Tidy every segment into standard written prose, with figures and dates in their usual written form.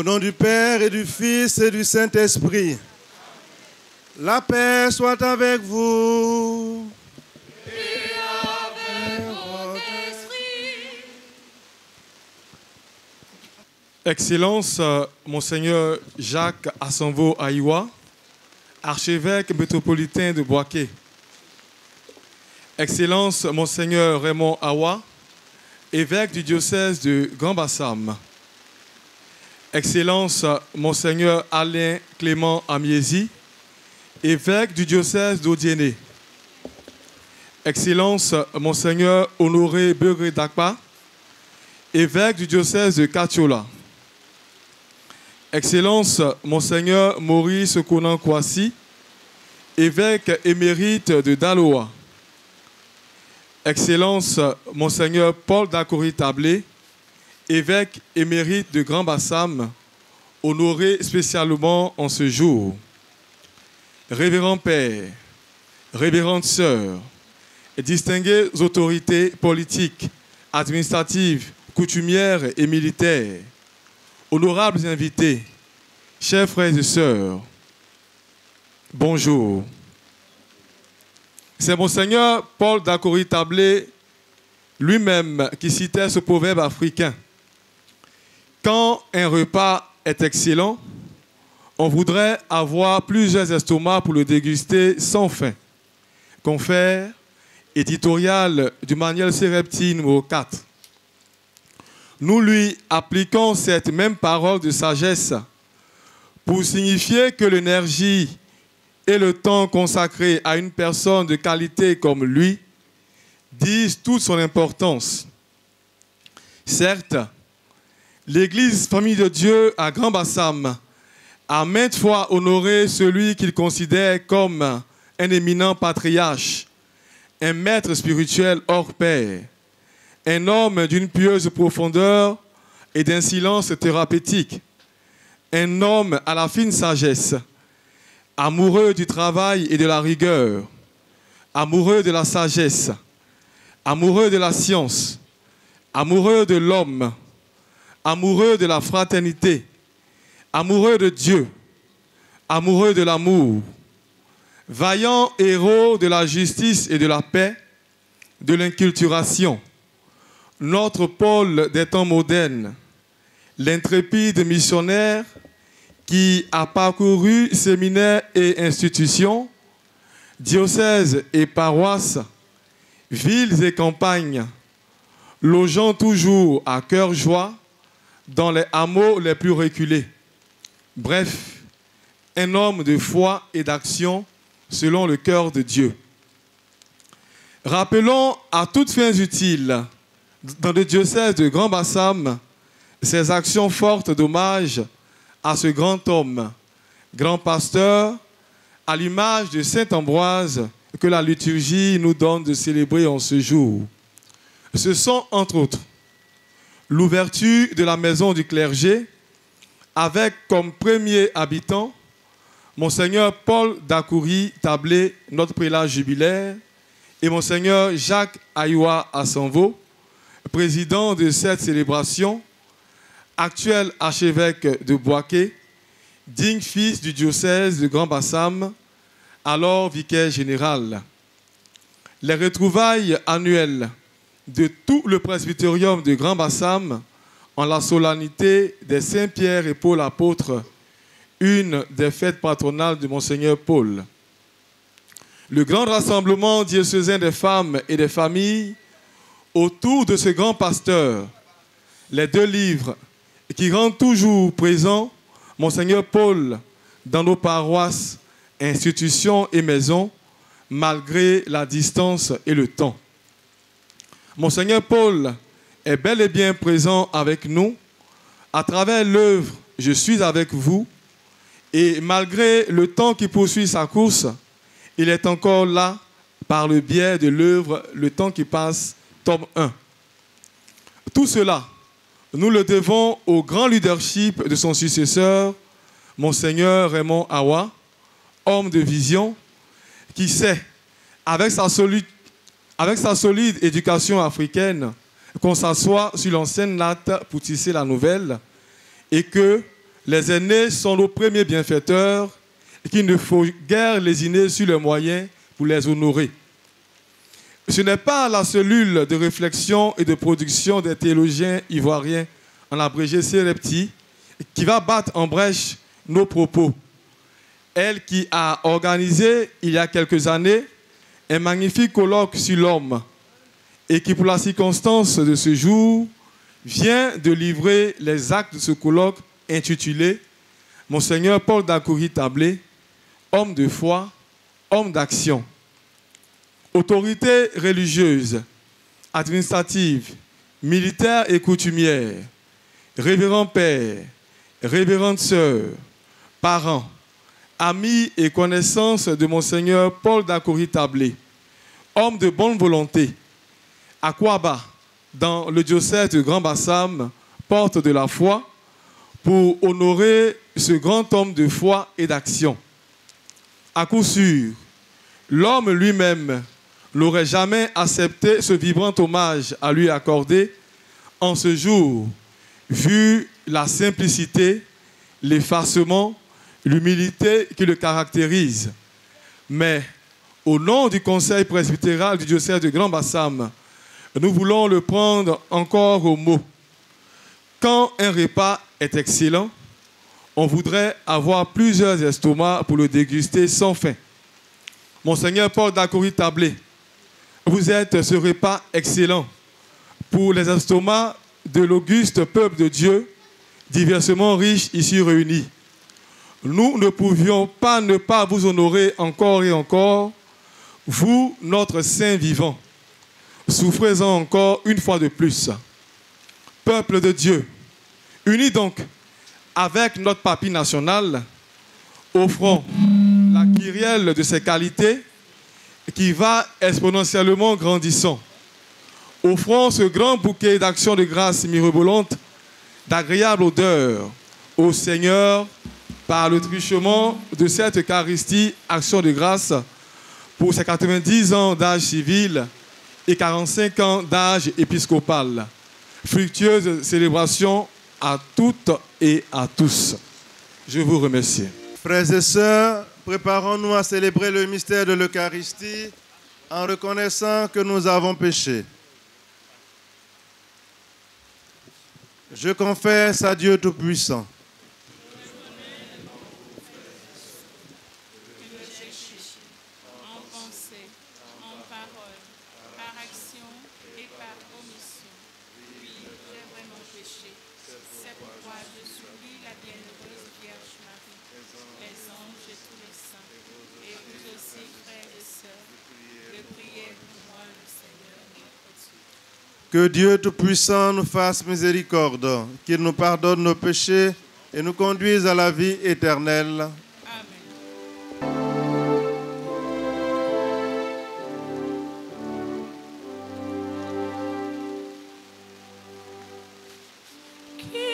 Au nom du Père et du Fils et du Saint-Esprit. La paix soit avec vous. Et avec votre esprit. Excellence, Monseigneur Jacques Asanvo Aïwa, archevêque métropolitain de Boaké. Excellence, Monseigneur Raymond Awa, évêque du diocèse de Grand-Bassam. Excellence, Monseigneur Alain Clément Amiezi, évêque du diocèse d'Odiéné. Excellence, Monseigneur Honoré Begré Dakpa, évêque du diocèse de Katiola. Excellence, Monseigneur Maurice Konan Kwasi, évêque émérite de Daloa. Excellence, Monseigneur Paul Dakori Tablé, évêque émérite de Grand-Bassam, honoré spécialement en ce jour. Révérend Père, révérende Sœur, et distinguées autorités politiques, administratives, coutumières et militaires, honorables invités, chers frères et sœurs, bonjour. C'est Monseigneur Paul Dakori Tablé lui-même qui citait ce proverbe africain. Quand un repas est excellent, on voudrait avoir plusieurs estomacs pour le déguster sans fin. Confère éditorial du manuel Sérepti numéro 4. Nous lui appliquons cette même parole de sagesse pour signifier que l'énergie et le temps consacré à une personne de qualité comme lui disent toute son importance. Certes, l'Église Famille de Dieu à Grand-Bassam a maintes fois honoré celui qu'il considère comme un éminent patriarche, un maître spirituel hors pair, un homme d'une pieuse profondeur et d'un silence thérapeutique, un homme à la fine sagesse, amoureux du travail et de la rigueur, amoureux de la sagesse, amoureux de la science, amoureux de l'homme, amoureux de la fraternité, amoureux de Dieu, amoureux de l'amour, vaillant héros de la justice et de la paix, de l'inculturation, notre Paul des temps modernes, l'intrépide missionnaire qui a parcouru séminaires et institutions, diocèses et paroisses, villes et campagnes, logeant toujours à cœur joie dans les hameaux les plus reculés. Bref, un homme de foi et d'action selon le cœur de Dieu. Rappelons à toutes fins utiles, dans le diocèse de Grand-Bassam, ces actions fortes d'hommage à ce grand homme, grand pasteur, à l'image de saint Ambroise que la liturgie nous donne de célébrer en ce jour. Ce sont, entre autres, l'ouverture de la maison du clergé, avec comme premier habitant Monseigneur Paul Dakori Tablé, notre prélat jubilaire, et Monseigneur Jacques Aïwa Asanvo, président de cette célébration, actuel archevêque de Boaké, digne fils du diocèse de Grand-Bassam, alors vicaire général. Les retrouvailles annuelles de tout le presbytérium de Grand-Bassam en la solennité des Saint-Pierre et Paul apôtres, une des fêtes patronales de Monseigneur Paul. Le grand rassemblement diocésain des femmes et des familles autour de ce grand pasteur, les deux livres qui rendent toujours présent Monseigneur Paul dans nos paroisses, institutions et maisons, malgré la distance et le temps. Monseigneur Paul est bel et bien présent avec nous à travers l'œuvre « Je suis avec vous » et malgré le temps qui poursuit sa course, il est encore là par le biais de l'œuvre « Le temps qui passe », tome 1. Tout cela, nous le devons au grand leadership de son successeur, Monseigneur Raymond Awa, homme de vision, qui sait, avec sa solide éducation africaine, qu'on s'assoit sur l'ancienne natte pour tisser la nouvelle et que Les aînés sont nos premiers bienfaiteurs et qu'il ne faut guère lésiner sur les moyens pour les honorer. Ce n'est pas la cellule de réflexion et de production des théologiens ivoiriens, en abrégé CREPTI, qui va battre en brèche nos propos. Elle qui a organisé, il y a quelques années, un magnifique colloque sur l'homme et qui, pour la circonstance de ce jour, vient de livrer les actes de ce colloque intitulé « Monseigneur Paul Dakouri-Tablé, homme de foi, homme d'action ». Autorités religieuses, administratives, militaires et coutumières, révérends pères, révérentes sœurs, parents, amis et connaissances de Monseigneur Paul Dakouri-Tablé, homme de bonne volonté, à Kouaba, dans le diocèse de Grand Bassam, porte de la foi, pour honorer ce grand homme de foi et d'action. À coup sûr, l'homme lui-même n'aurait jamais accepté ce vibrant hommage à lui accordé en ce jour, vu la simplicité, l'effacement, l'humilité qui le caractérise. Mais, au nom du Conseil presbytéral du diocèse de Grand Bassam, nous voulons le prendre encore au mot. Quand un repas est excellent, on voudrait avoir plusieurs estomacs pour le déguster sans fin. Monseigneur Paul Dakouri-Tablé, vous êtes ce repas excellent pour les estomacs de l'auguste peuple de Dieu, diversement riche ici réunis. Nous ne pouvions pas ne pas vous honorer encore et encore, vous, notre Saint vivant. Souffrez-en encore une fois de plus. Peuple de Dieu, unis donc avec notre papy national, offrons la kyrielle de ses qualités qui va exponentiellement grandissant. Offrons ce grand bouquet d'actions de grâce mirobolantes, d'agréable odeur au Seigneur par le truchement de cette Eucharistie, action de grâce pour ses 90 ans d'âge civil et 45 ans d'âge épiscopal. Fructueuse célébration à toutes et à tous. Je vous remercie. Frères et sœurs, préparons-nous à célébrer le mystère de l'Eucharistie en reconnaissant que nous avons péché. Je confesse à Dieu Tout-Puissant. En pensée, en parole, par action et par omission. Oui, j'ai vraiment péché. C'est pourquoi je supplie la bienheureuse Vierge Marie, les anges et tous les saints, et vous aussi, frères et sœurs, de prier pour moi, le Seigneur notre Dieu. Que Dieu Tout-Puissant nous fasse miséricorde, qu'il nous pardonne nos péchés et nous conduise à la vie éternelle. Amen. Kyrie,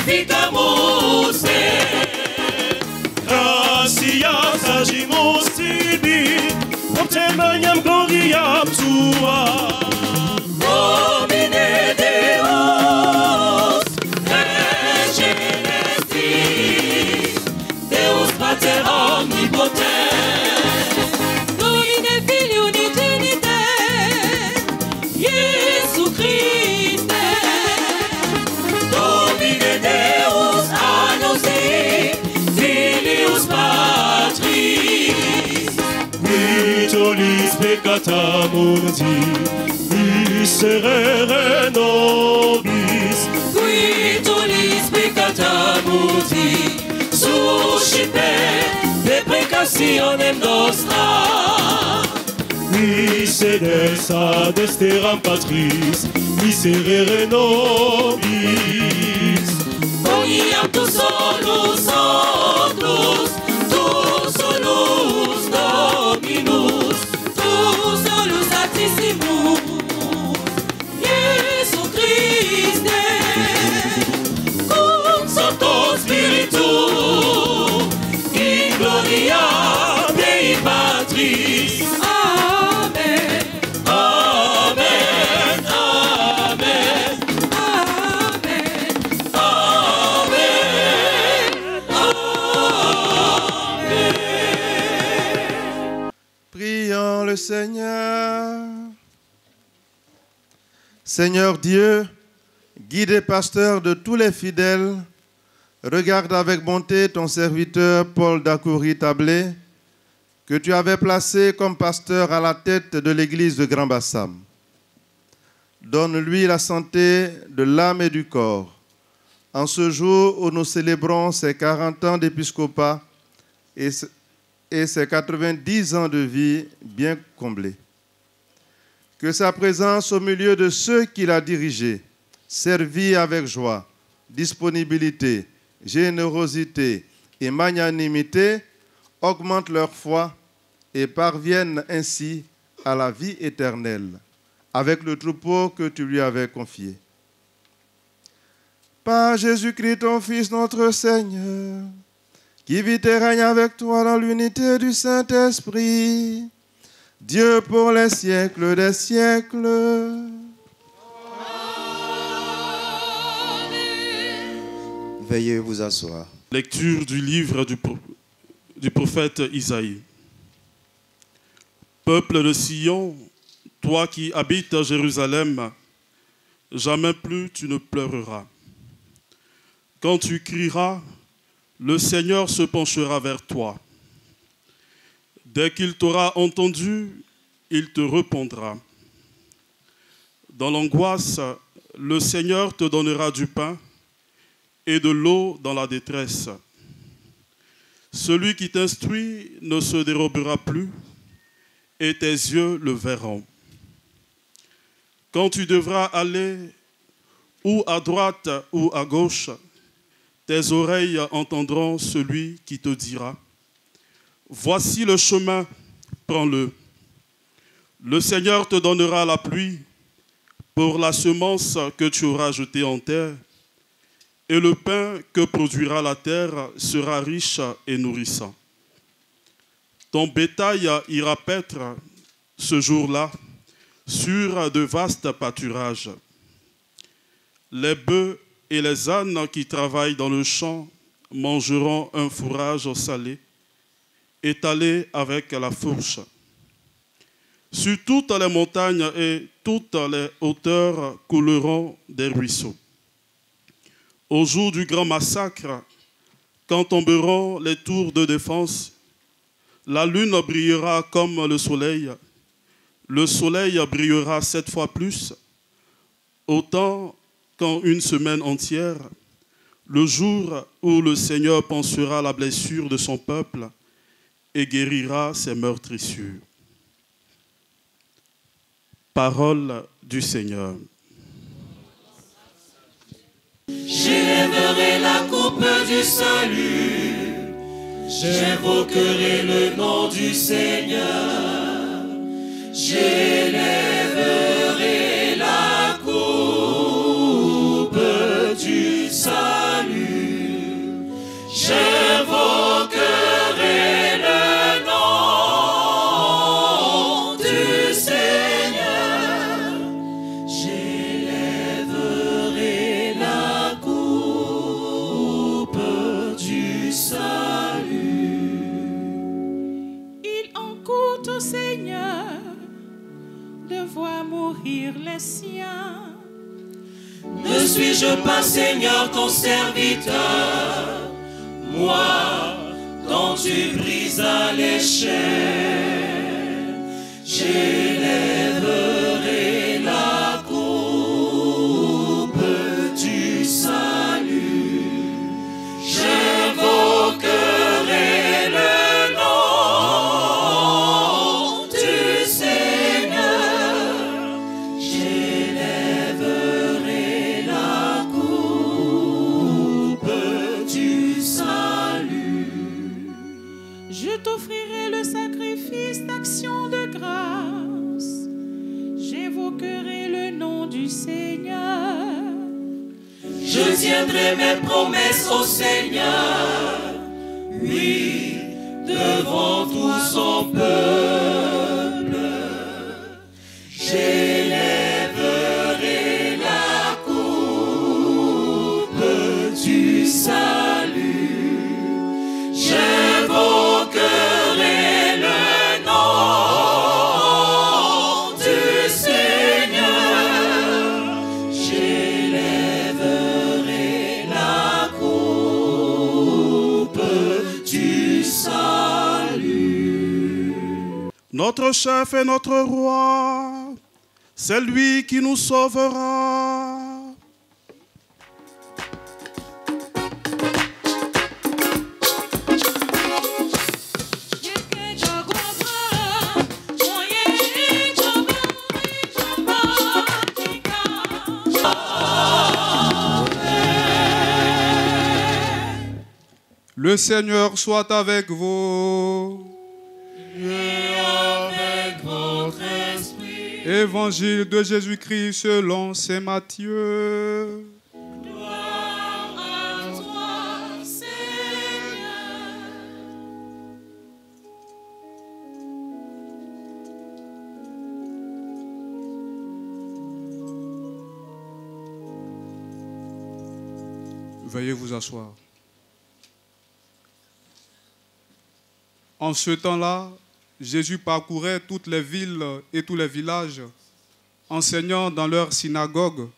fica mose. Gracias a Jimosibi, obtenmaniam gloriam tua. Domine Deus, regenesti, Deus Pater omnipotens, Domine Filio unigenite, Iesu Christe, Domine Deus annosi, Filius Patris, qui tollis peccata mundi, miserere nobis, qui tollis peccata mundi, suscipe deprecationem nostra. Misedes ad esteram Patris, miserere nobis. Oniam tu solus oclus, tu solus Dominus, tu solus Altissimus, Iesu Christe, cum Sancto Spiritu, in gloria Dei Patris. Amen, amen, amen, amen, amen, amen. Prions le Seigneur. Seigneur Dieu, guide et pasteur de tous les fidèles, regarde avec bonté ton serviteur Paul Dacoury-Tablé, que tu avais placé comme pasteur à la tête de l'église de Grand-Bassam. Donne-lui la santé de l'âme et du corps. En ce jour où nous célébrons ses 40 ans d'épiscopat et ses 90 ans de vie bien comblés. Que sa présence au milieu de ceux qu'il a dirigés, servis avec joie, disponibilité, générosité et magnanimité, augmente leur foi et parviennent ainsi à la vie éternelle, avec le troupeau que tu lui avais confié. Par Jésus-Christ, ton Fils, notre Seigneur, qui vit et règne avec toi dans l'unité du Saint-Esprit, Dieu pour les siècles des siècles. Veuillez vous asseoir. Lecture du livre du prophète Isaïe. Peuple de Sion, toi qui habites à Jérusalem, jamais plus tu ne pleureras. Quand tu crieras, le Seigneur se penchera vers toi. Dès qu'il t'aura entendu, il te répondra. Dans l'angoisse, le Seigneur te donnera du pain et de l'eau dans la détresse. Celui qui t'instruit ne se dérobera plus, et tes yeux le verront. Quand tu devras aller ou à droite ou à gauche, tes oreilles entendront celui qui te dira: voici le chemin, prends-le. Le Seigneur te donnera la pluie pour la semence que tu auras jetée en terre, et le pain que produira la terre sera riche et nourrissant. Ton bétail ira paître ce jour-là sur de vastes pâturages. Les bœufs et les ânes qui travaillent dans le champ mangeront un fourrage salé, étalé avec la fourche. Sur toutes les montagnes et toutes les hauteurs couleront des ruisseaux. Au jour du grand massacre, quand tomberont les tours de défense, la lune brillera comme le soleil brillera 7 fois plus, autant qu'en une semaine entière, le jour où le Seigneur pansera la blessure de son peuple et guérira ses meurtrissures. Parole du Seigneur. J'élèverai la coupe du salut, j'invoquerai le nom du Seigneur. J'élèverai la coupe du salut. suis-je pas, Seigneur, ton serviteur? Moi, dont tu brisas les chaînes, j'élèverai la coupe du salut. J'invoquerai le nom du Seigneur. J'élèverai la coupe du salut. Je t'offrirai le sacrifice d'action de grâce. J'évoquerai le nom du Seigneur. Je tiendrai mes promesses au Seigneur, oui, devant tout son peuple. J'élèverai la coupe du salut. J'invoquerai le nom du Seigneur. J'élèverai la coupe du salut. Notre chef et notre roi, c'est lui qui nous sauvera. Le Seigneur soit avec vous. Et avec votre esprit, Évangile de Jésus-Christ selon saint Matthieu. gloire à toi, Seigneur. Veuillez vous asseoir. En ce temps-là, Jésus parcourait toutes les villes et tous les villages, enseignant dans leurs synagogues,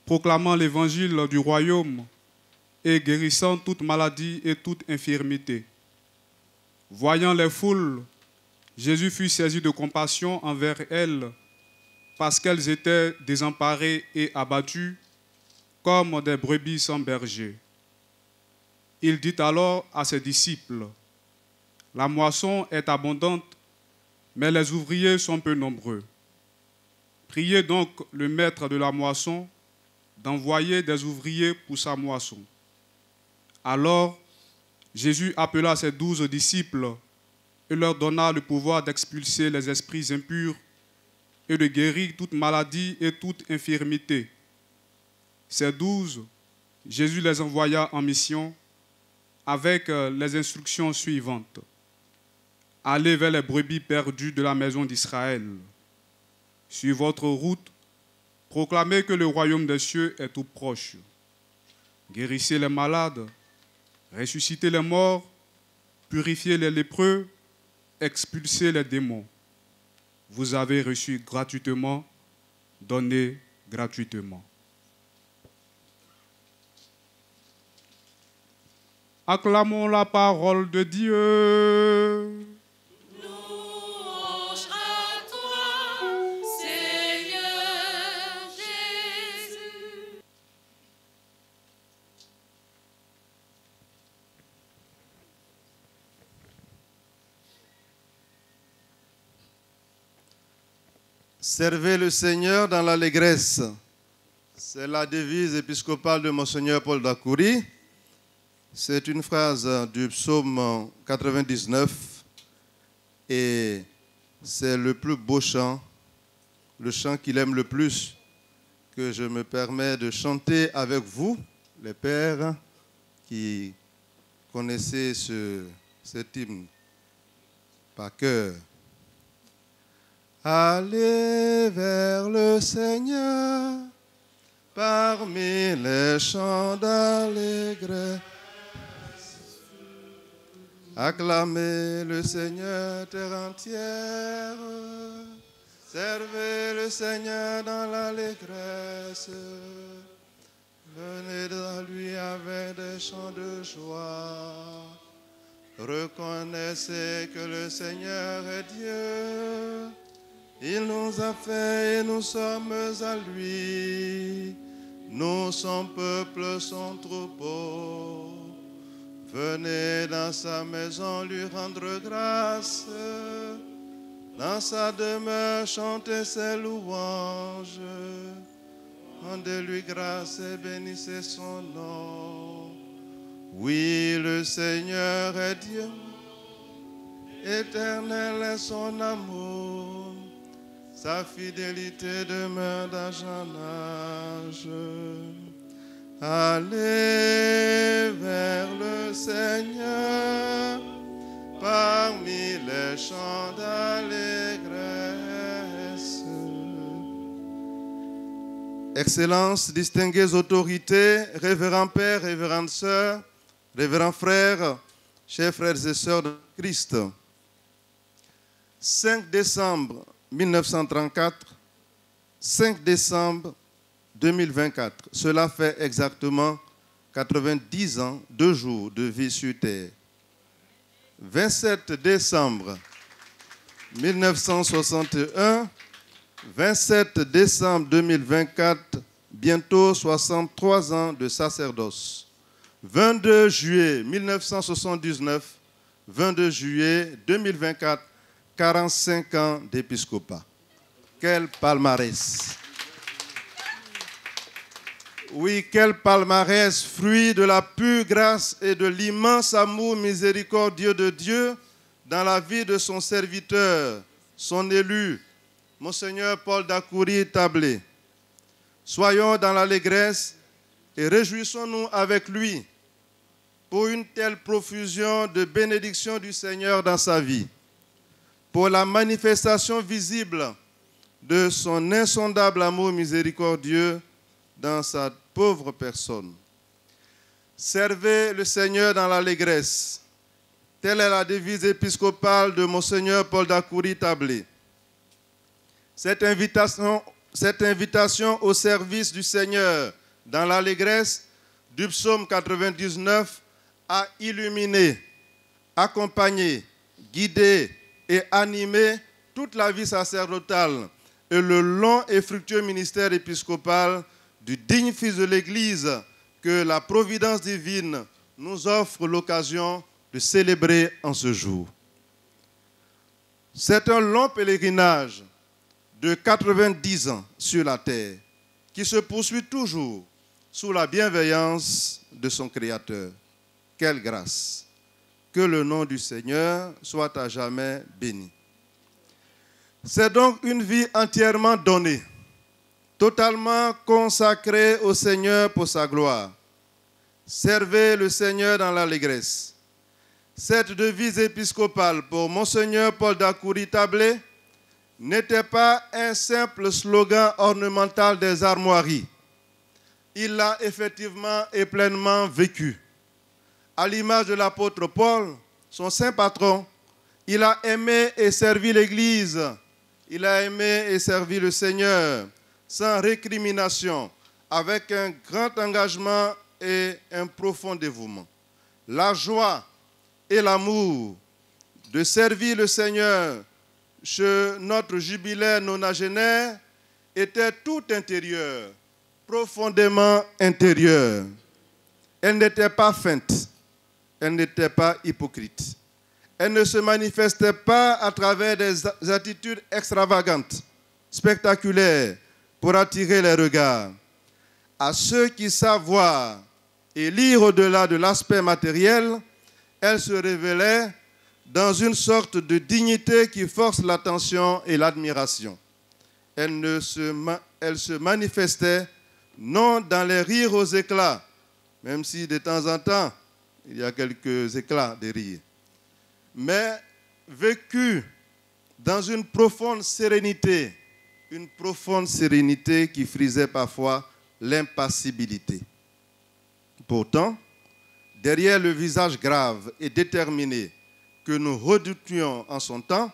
proclamant l'évangile du royaume et guérissant toute maladie et toute infirmité. Voyant les foules, Jésus fut saisi de compassion envers elles, parce qu'elles étaient désemparées et abattues, comme des brebis sans berger. Il dit alors à ses disciples: la moisson est abondante, mais les ouvriers sont peu nombreux. Priez donc le maître de la moisson d'envoyer des ouvriers pour sa moisson. Alors, Jésus appela ses 12 disciples et leur donna le pouvoir d'expulser les esprits impurs et de guérir toute maladie et toute infirmité. Ces 12, Jésus les envoya en mission avec les instructions suivantes. Allez vers les brebis perdues de la maison d'Israël. Sur votre route, proclamez que le royaume des cieux est tout proche. Guérissez les malades, ressuscitez les morts, purifiez les lépreux, expulsez les démons. Vous avez reçu gratuitement, donnez gratuitement. Acclamons la parole de Dieu. Louange à toi, Seigneur Jésus. Servez le Seigneur dans l'allégresse. C'est la devise épiscopale de Monseigneur Paul Dacoury. C'est une phrase du psaume 99 et c'est le plus beau chant, le chant qu'il aime le plus, que je me permets de chanter avec vous, les pères qui connaissez cet hymne par cœur. Allez vers le Seigneur parmi les chants d'allégresse. Acclamez le Seigneur terre entière, servez le Seigneur dans l'allégresse. des chants de joie. Reconnaissez que le Seigneur est Dieu. Il nous a fait et nous sommes à lui. Nous, son peuple, son troupeau. Venez dans sa maison lui rendre grâce. Dans sa demeure, chantez ses louanges. Rendez-lui grâce et bénissez son nom. Oui, le Seigneur est Dieu. Éternel est son amour. Sa fidélité demeure d'âge en âge. Allez vers le Seigneur parmi les chants d'allégresse. Excellences, distinguées autorités, révérends pères, révérends sœurs, révérends frères, chers frères et sœurs de Christ. 5 décembre 1934, 5 décembre 2024. Cela fait exactement 90 ans, 2 jours de vie sur terre. 27 décembre 1961, 27 décembre 2024, bientôt 63 ans de sacerdoce. 22 juillet 1979, 22 juillet 2024, 45 ans d'épiscopat. Quel palmarès! Oui, quel palmarès, fruit de la pure grâce et de l'immense amour miséricordieux de Dieu dans la vie de son serviteur, son élu, Monseigneur Paul Dakouri Tablé. Soyons dans l'allégresse et réjouissons-nous avec lui pour une telle profusion de bénédictions du Seigneur dans sa vie, pour la manifestation visible de son insondable amour miséricordieux dans sa pauvre personne. Servez le Seigneur dans l'allégresse. Telle est la devise épiscopale de Monseigneur Paul Dakouri Tablé. Cette invitation au service du Seigneur dans l'allégresse du psaume 99 a illuminé, accompagné, guidé et animé toute la vie sacerdotale et le long et fructueux ministère épiscopal du digne fils de l'Église que la providence divine nous offre l'occasion de célébrer en ce jour. C'est un long pèlerinage de 90 ans sur la terre qui se poursuit toujours sous la bienveillance de son Créateur. Quelle grâce! Que le nom du Seigneur soit à jamais béni. C'est donc une vie entièrement donnée, totalement consacrée au Seigneur pour sa gloire. Servez le Seigneur dans l'allégresse. Cette devise épiscopale pour Monseigneur Paul Dakouri Tablé n'était pas un simple slogan ornemental des armoiries. Il l'a effectivement et pleinement vécu. À l'image de l'apôtre Paul, son saint patron, il a aimé et servi l'Église. Il a aimé et servi le Seigneur sans récrimination, avec un grand engagement et un profond dévouement. La joie et l'amour de servir le Seigneur chez notre jubilaire nonagénaire était tout intérieur, profondément intérieur. Elle n'était pas feinte, elle n'était pas hypocrite. Elle ne se manifestait pas à travers des attitudes extravagantes, spectaculaires, pour attirer les regards. À ceux qui savent voir et lire au-delà de l'aspect matériel, elle se révélait dans une sorte de dignité qui force l'attention et l'admiration. Elle se manifestait non dans les rires aux éclats, même si de temps en temps, il y a quelques éclats de rire, mais vécue dans une profonde sérénité qui frisait parfois l'impassibilité. Pourtant, derrière le visage grave et déterminé que nous redoutions en son temps,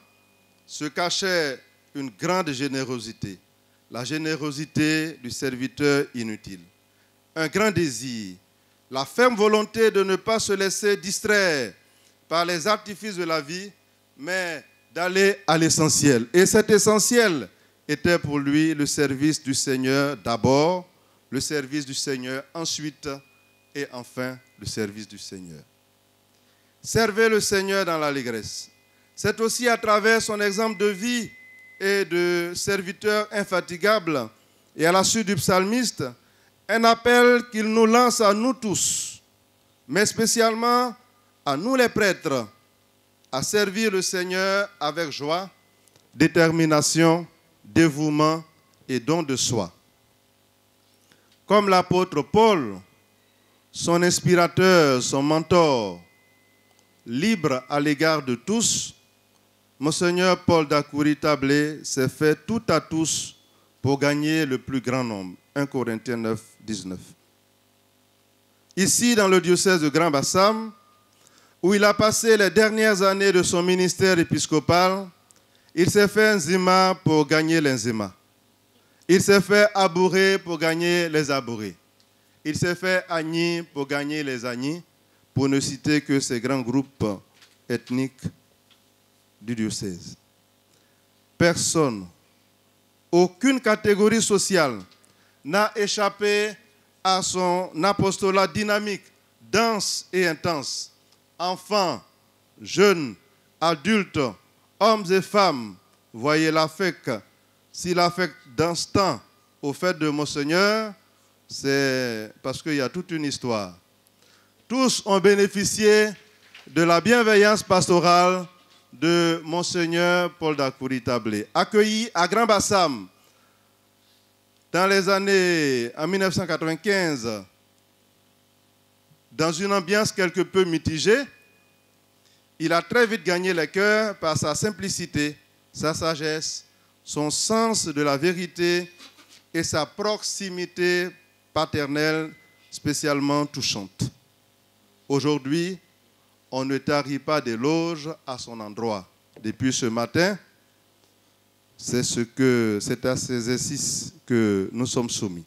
se cachait une grande générosité, la générosité du serviteur inutile. Un grand désir la ferme volonté de ne pas se laisser distraire par les artifices de la vie, mais d'aller à l'essentiel. Et cet essentiel était pour lui le service du Seigneur d'abord, le service du Seigneur ensuite, et enfin le service du Seigneur. Servez le Seigneur dans l'allégresse. C'est aussi à travers son exemple de vie et de serviteur infatigable et à la suite du psalmiste, un appel qu'il nous lance à nous tous, mais spécialement à nous les prêtres, à servir le Seigneur avec joie, détermination, dévouement et don de soi. Comme l'apôtre Paul, son inspirateur, son mentor, libre à l'égard de tous, Monseigneur Paul d'Akouri Tablé s'est fait tout à tous pour gagner le plus grand nombre. 1 Corinthiens 9, 19. Ici, dans le diocèse de Grand-Bassam, où il a passé les dernières années de son ministère épiscopal, il s'est fait un zima pour gagner les zimas. Il s'est fait abourer pour gagner les abourés. Il s'est fait agni pour gagner les agnis, pour ne citer que ces grands groupes ethniques du diocèse. Personne, aucune catégorie sociale n'a échappé à son apostolat dynamique, dense et intense. Enfants, jeunes, adultes, hommes et femmes, voyez l'affect. Si l'affect dans ce temps au fait de Monseigneur, c'est parce qu'il y a toute une histoire. Tous ont bénéficié de la bienveillance pastorale de Monseigneur Paul d'Akouri Tablé, accueilli à Grand-Bassam dans les années en 1995, dans une ambiance quelque peu mitigée. Il a très vite gagné les cœurs par sa simplicité, sa sagesse, son sens de la vérité et sa proximité paternelle spécialement touchante. Aujourd'hui, on ne tarit pas d'éloges à son endroit. Depuis ce matin, c'est à ces exercices que nous sommes soumis.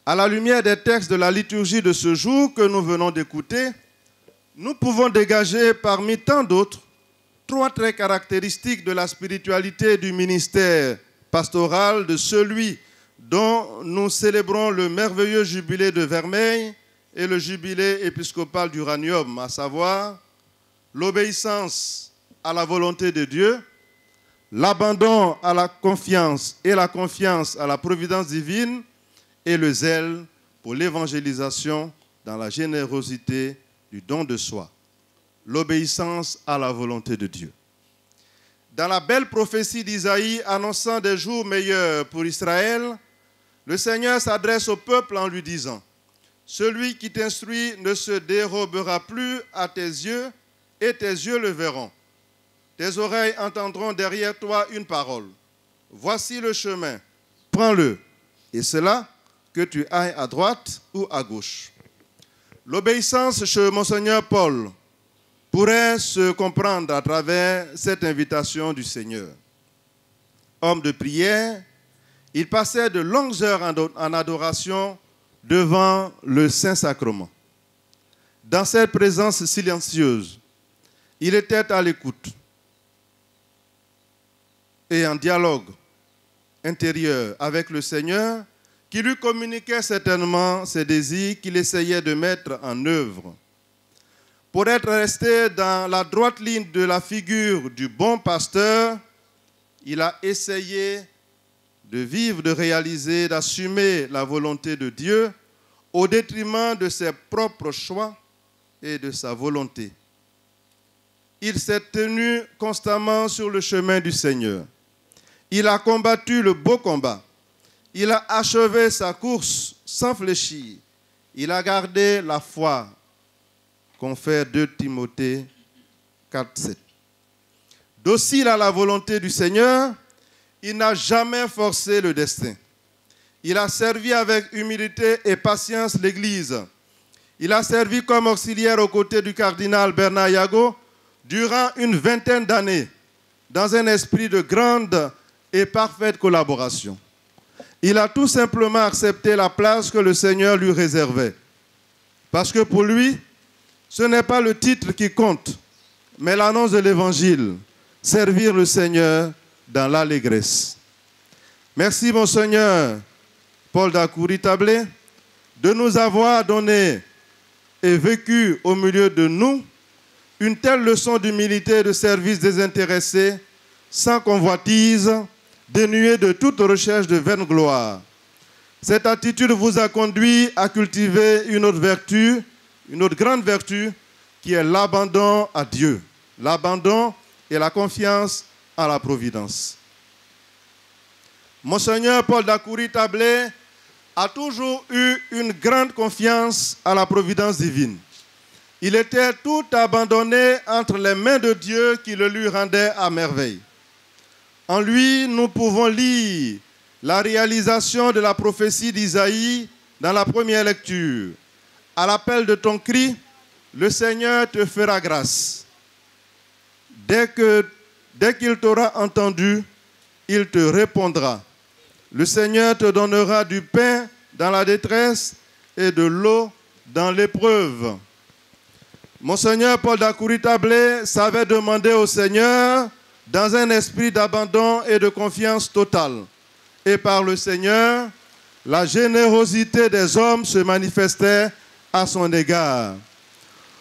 À la lumière des textes de la liturgie de ce jour que nous venons d'écouter, nous pouvons dégager parmi tant d'autres 3 traits caractéristiques de la spiritualité du ministère pastoral de celui dont nous célébrons le merveilleux jubilé de Vermeil et le jubilé épiscopal d'Uranium, à savoir l'obéissance à la volonté de Dieu, l'abandon à la confiance et la confiance à la providence divine et le zèle pour l'évangélisation dans la générosité du don de soi. L'obéissance à la volonté de Dieu. Dans la belle prophétie d'Isaïe annonçant des jours meilleurs pour Israël, le Seigneur s'adresse au peuple en lui disant: celui qui t'instruit ne se dérobera plus à tes yeux, et tes yeux le verront. Tes oreilles entendront derrière toi une parole. Voici le chemin, prends-le, et cela, que tu ailles à droite ou à gauche. L'obéissance chez Monseigneur Paul pourrait se comprendre à travers cette invitation du Seigneur. Homme de prière, il passait de longues heures en adoration devant le Saint-Sacrement. Dans cette présence silencieuse, il était à l'écoute et en dialogue intérieur avec le Seigneur, qui lui communiquait certainement ses désirs qu'il essayait de mettre en œuvre. Pour être resté dans la droite ligne de la figure du bon pasteur, il a essayé de vivre, de réaliser, d'assumer la volonté de Dieu au détriment de ses propres choix et de sa volonté. Il s'est tenu constamment sur le chemin du Seigneur. Il a combattu le beau combat. Il a achevé sa course sans fléchir. Il a gardé la foi, confère 2 Timothée 4, 7. Docile à la volonté du Seigneur, il n'a jamais forcé le destin. Il a servi avec humilité et patience l'Église. Il a servi comme auxiliaire aux côtés du cardinal Bernard Yago durant une 20aine d'années, dans un esprit de grande et parfaite collaboration. Il a tout simplement accepté la place que le Seigneur lui réservait. Parce que pour lui, ce n'est pas le titre qui compte, mais l'annonce de l'Évangile, servir le Seigneur dans l'allégresse. Merci, Monseigneur Paul d'Akouri-Tablé, de nous avoir donné et vécu au milieu de nous une telle leçon d'humilité et de service désintéressé, sans convoitise, dénuée de toute recherche de vaine gloire. Cette attitude vous a conduit à cultiver une autre vertu, une autre grande vertu, qui est l'abandon à Dieu. L'abandon et la confiance en la providence. Monseigneur Paul d'Akouri-Tablé a toujours eu une grande confiance à la providence divine. Il était tout abandonné entre les mains de Dieu qui le lui rendait à merveille. En lui, nous pouvons lire la réalisation de la prophétie d'Isaïe dans la première lecture. À l'appel de ton cri, le Seigneur te fera grâce. Dès qu'il t'aura entendu, il te répondra. Le Seigneur te donnera du pain dans la détresse et de l'eau dans l'épreuve. Monseigneur Paul d'Akouri-Tablé savait demander au Seigneur dans un esprit d'abandon et de confiance totale. Et par le Seigneur, la générosité des hommes se manifestait à son égard.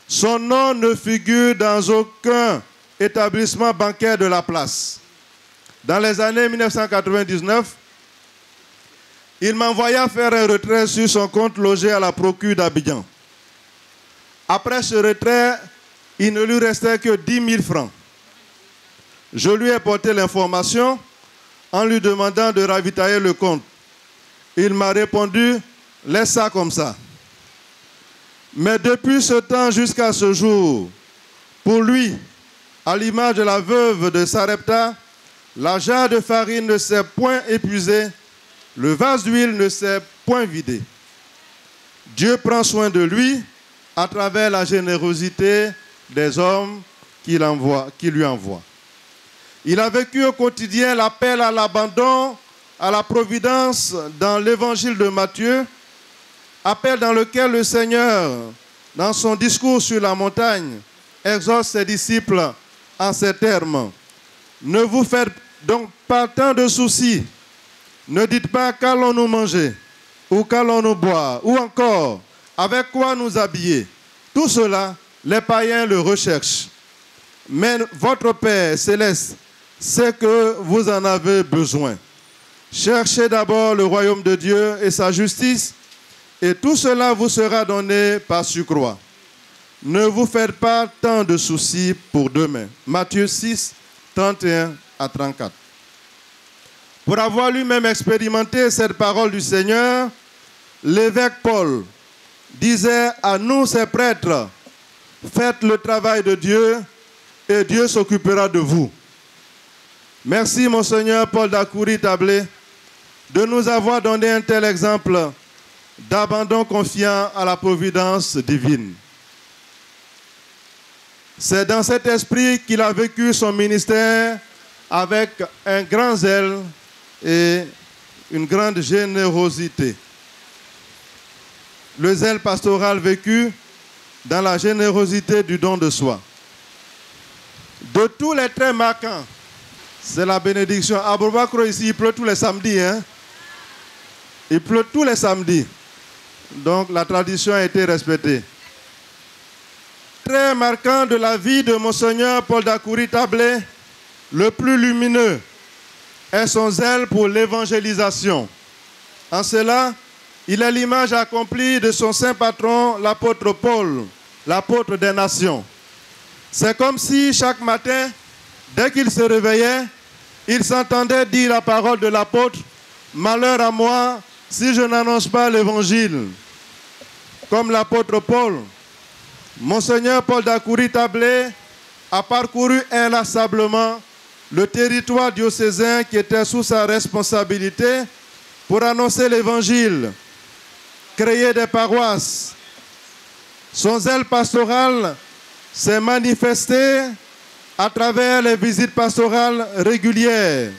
Son nom ne figure dans aucun établissement bancaire de la place. Dans les années 1999, il m'envoya faire un retrait sur son compte logé à la procure d'Abidjan. Après ce retrait, il ne lui restait que 10 000 francs. Je lui ai porté l'information en lui demandant de ravitailler le compte. Il m'a répondu, laisse ça comme ça. Mais depuis ce temps jusqu'à ce jour, pour lui, à l'image de la veuve de Sarepta, la jarre de farine ne s'est point épuisée, le vase d'huile ne s'est point vidé. Dieu prend soin de lui à travers la générosité des hommes qu'il lui envoie. Il a vécu au quotidien l'appel à l'abandon, à la providence dans l'évangile de Matthieu, appel dans lequel le Seigneur, dans son discours sur la montagne, exhorte ses disciples en ces termes. Ne vous faites donc pas tant de soucis. Ne dites pas qu'allons-nous manger, ou qu'allons-nous boire, ou encore avec quoi nous habiller. Tout cela, les païens le recherchent. Mais votre Père céleste sait que vous en avez besoin. Cherchez d'abord le royaume de Dieu et sa justice, et tout cela vous sera donné par surcroît. Ne vous faites pas tant de soucis pour demain. Matthieu 6, 31 à 34. Pour avoir lui-même expérimenté cette parole du Seigneur, l'évêque Paul disait à nous, ses prêtres, faites le travail de Dieu et Dieu s'occupera de vous. Merci, Monseigneur Paul d'Akouri-Tablé, de nous avoir donné un tel exemple d'abandon confiant à la providence divine. C'est dans cet esprit qu'il a vécu son ministère avec un grand zèle et une grande générosité. Le zèle pastoral vécu dans la générosité du don de soi. De tous les traits marquants, c'est la bénédiction. À Bourbakro, ici, il pleut tous les samedis. Il pleut tous les samedis. Donc, la tradition a été respectée. Très marquant de la vie de Monseigneur Paul d'Akouri-Tablé, le plus lumineux est son zèle pour l'évangélisation. En cela, il est l'image accomplie de son saint patron, l'apôtre Paul, l'apôtre des nations. C'est comme si chaque matin, dès qu'il se réveillait, il s'entendait dire la parole de l'apôtre, « Malheur à moi si je n'annonce pas l'évangile ». Comme l'apôtre Paul, Monseigneur Paul d'Akouri-Tablé a parcouru inlassablement le territoire diocésain qui était sous sa responsabilité pour annoncer l'évangile, créer des paroisses. Son zèle pastoral s'est manifesté à travers les visites pastorales régulières,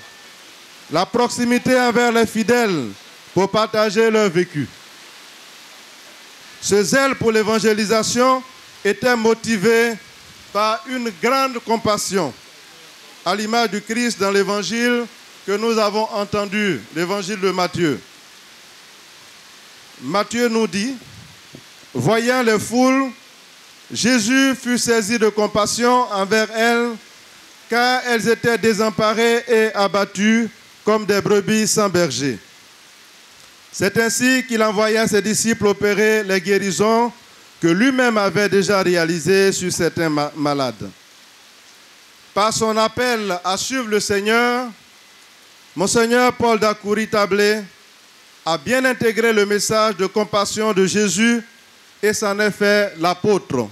la proximité envers les fidèles pour partager leur vécu. Ce zèle pour l'évangélisation était motivé par une grande compassion, à l'image du Christ dans l'évangile que nous avons entendu, l'évangile de Matthieu. Matthieu nous dit, voyant les foules, Jésus fut saisi de compassion envers elles, car elles étaient désemparées et abattues comme des brebis sans berger. C'est ainsi qu'il envoya ses disciples opérer les guérisons que lui-même avait déjà réalisées sur certains malades. Par son appel à suivre le Seigneur, Monseigneur Paul d'Akoury-Tablé a bien intégré le message de compassion de Jésus et s'en est fait l'apôtre.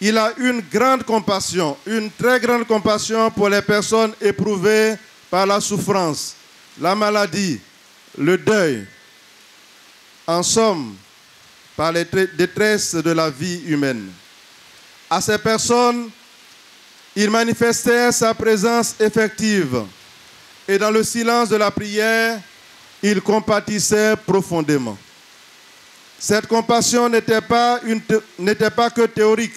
Il a une grande compassion, une très grande compassion pour les personnes éprouvées par la souffrance, la maladie, le deuil, en somme, par les détresses de la vie humaine. À ces personnes, il manifestait sa présence effective et dans le silence de la prière, il compatissait profondément. Cette compassion n'était pas que théorique.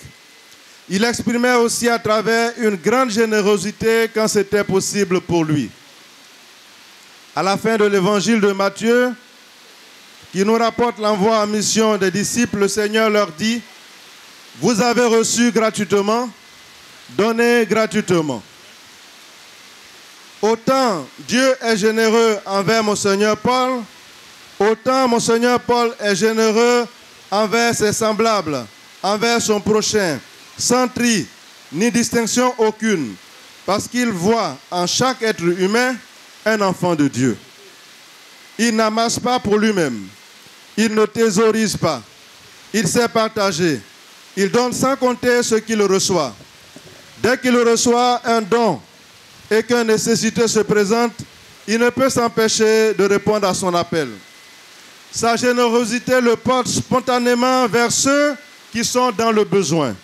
Il exprimait aussi à travers une grande générosité quand c'était possible pour lui. À la fin de l'évangile de Matthieu, qui nous rapporte l'envoi en mission des disciples, le Seigneur leur dit, « Vous avez reçu gratuitement, donnez gratuitement. » Autant Dieu est généreux envers Monseigneur Paul, autant Monseigneur Paul est généreux envers ses semblables, envers son prochain, sans tri ni distinction aucune, parce qu'il voit en chaque être humain un enfant de Dieu. Il n'amasse pas pour lui-même, il ne thésaurise pas, il sait partager, il donne sans compter ce qu'il reçoit. Dès qu'il reçoit un don et qu'une nécessité se présente, il ne peut s'empêcher de répondre à son appel. Sa générosité le porte spontanément vers ceux qui sont dans le besoin.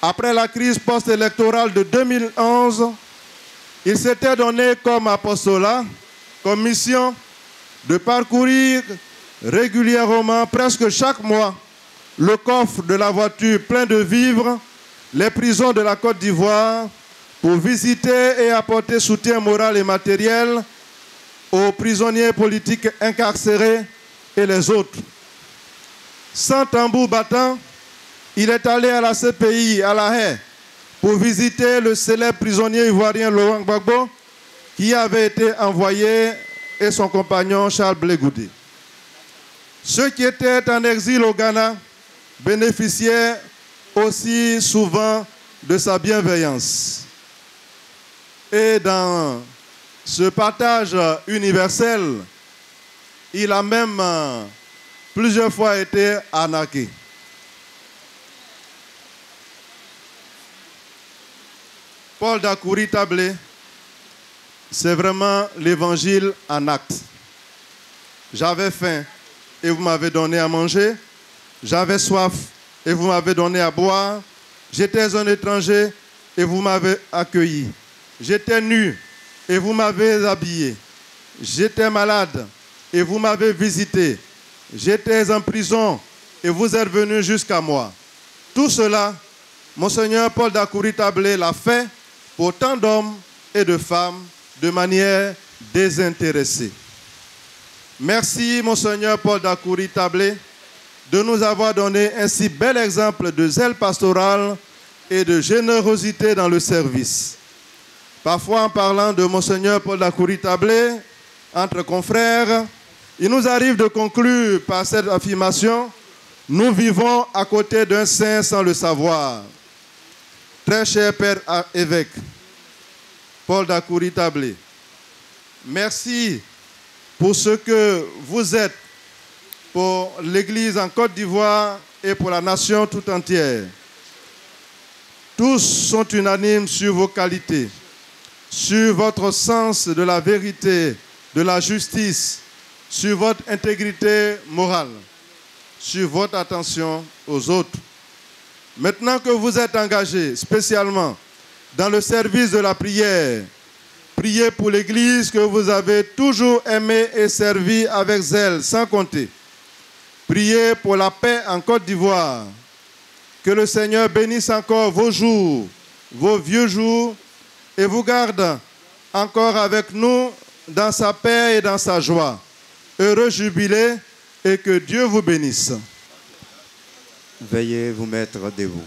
Après la crise post-électorale de 2011, il s'était donné comme apostolat, comme mission, de parcourir régulièrement, presque chaque mois, le coffre de la voiture plein de vivres, les prisons de la Côte d'Ivoire, pour visiter et apporter soutien moral et matériel aux prisonniers politiques incarcérés et les autres. Sans tambour battant, il est allé à la CPI, à La Haye, pour visiter le célèbre prisonnier ivoirien Laurent Gbagbo, qui avait été envoyé, et son compagnon Charles Blé Goudé. Ceux qui étaient en exil au Ghana bénéficiaient aussi souvent de sa bienveillance. Et dans ce partage universel, il a même plusieurs fois été arnaqué. Paul d'Akoury-Tablé, c'est vraiment l'évangile en acte. J'avais faim et vous m'avez donné à manger. J'avais soif et vous m'avez donné à boire. J'étais un étranger et vous m'avez accueilli. J'étais nu et vous m'avez habillé. J'étais malade et vous m'avez visité. J'étais en prison et vous êtes venus jusqu'à moi. Tout cela, Monseigneur Paul d'Akoury-Tablé l'a fait pour tant d'hommes et de femmes de manière désintéressée. Merci, Monseigneur Paul d'Akoury-Tablé, de nous avoir donné un si bel exemple de zèle pastoral et de générosité dans le service. Parfois, en parlant de Monseigneur Paul d'Akoury-Tablé, entre confrères, il nous arrive de conclure par cette affirmation, nous vivons à côté d'un saint sans le savoir. Très cher Père évêque, Paul d'Akoury-Tablé, merci pour ce que vous êtes pour l'Église en Côte d'Ivoire et pour la nation tout entière. Tous sont unanimes sur vos qualités, sur votre sens de la vérité, de la justice, sur votre intégrité morale, sur votre attention aux autres. Maintenant que vous êtes engagés spécialement dans le service de la prière, Priez pour l'Église que vous avez toujours aimée et servie avec zèle, sans compter. Priez pour la paix en Côte d'Ivoire. Que le Seigneur bénisse encore vos jours, vos vieux jours, et vous garde encore avec nous dans sa paix et dans sa joie. Heureux jubilé, et que Dieu vous bénisse. Veuillez vous mettre debout.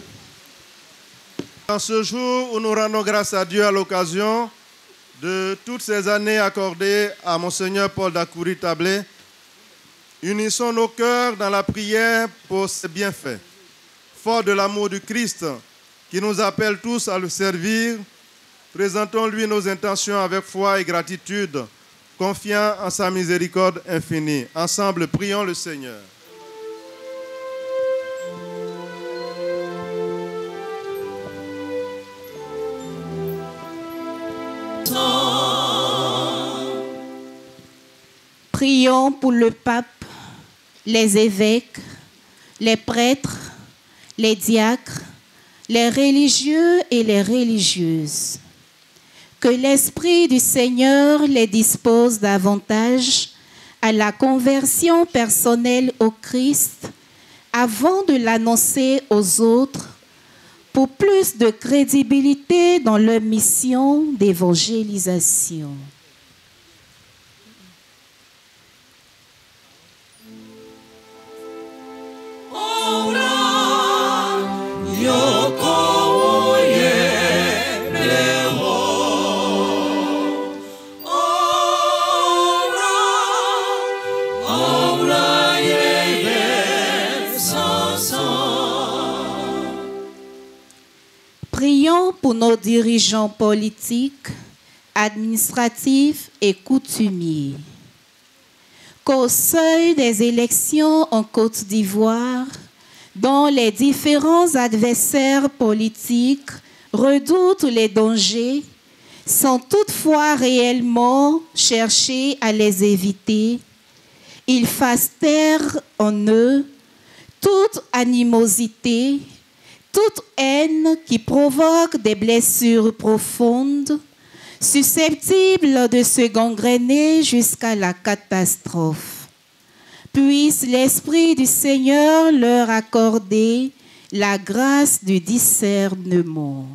En ce jour où nous rendons grâce à Dieu à l'occasion de toutes ces années accordées à Monseigneur Paul Dakouri Tablé, unissons nos cœurs dans la prière pour ses bienfaits. Fort de l'amour du Christ qui nous appelle tous à le servir, présentons-lui nos intentions avec foi et gratitude, confiant en sa miséricorde infinie. Ensemble, prions le Seigneur. Prions pour le pape, les évêques, les prêtres, les diacres, les religieux et les religieuses. Que l'Esprit du Seigneur les dispose davantage à la conversion personnelle au Christ avant de l'annoncer aux autres pour plus de crédibilité dans leur mission d'évangélisation. Prions pour nos dirigeants politiques, administratifs et coutumiers. Qu'au seuil des élections en Côte d'Ivoire, dont les différents adversaires politiques redoutent les dangers, sans toutefois réellement chercher à les éviter, ils fassent taire en eux toute animosité, toute haine qui provoque des blessures profondes, susceptibles de se gangréner jusqu'à la catastrophe. Puisse l'Esprit du Seigneur leur accorder la grâce du discernement.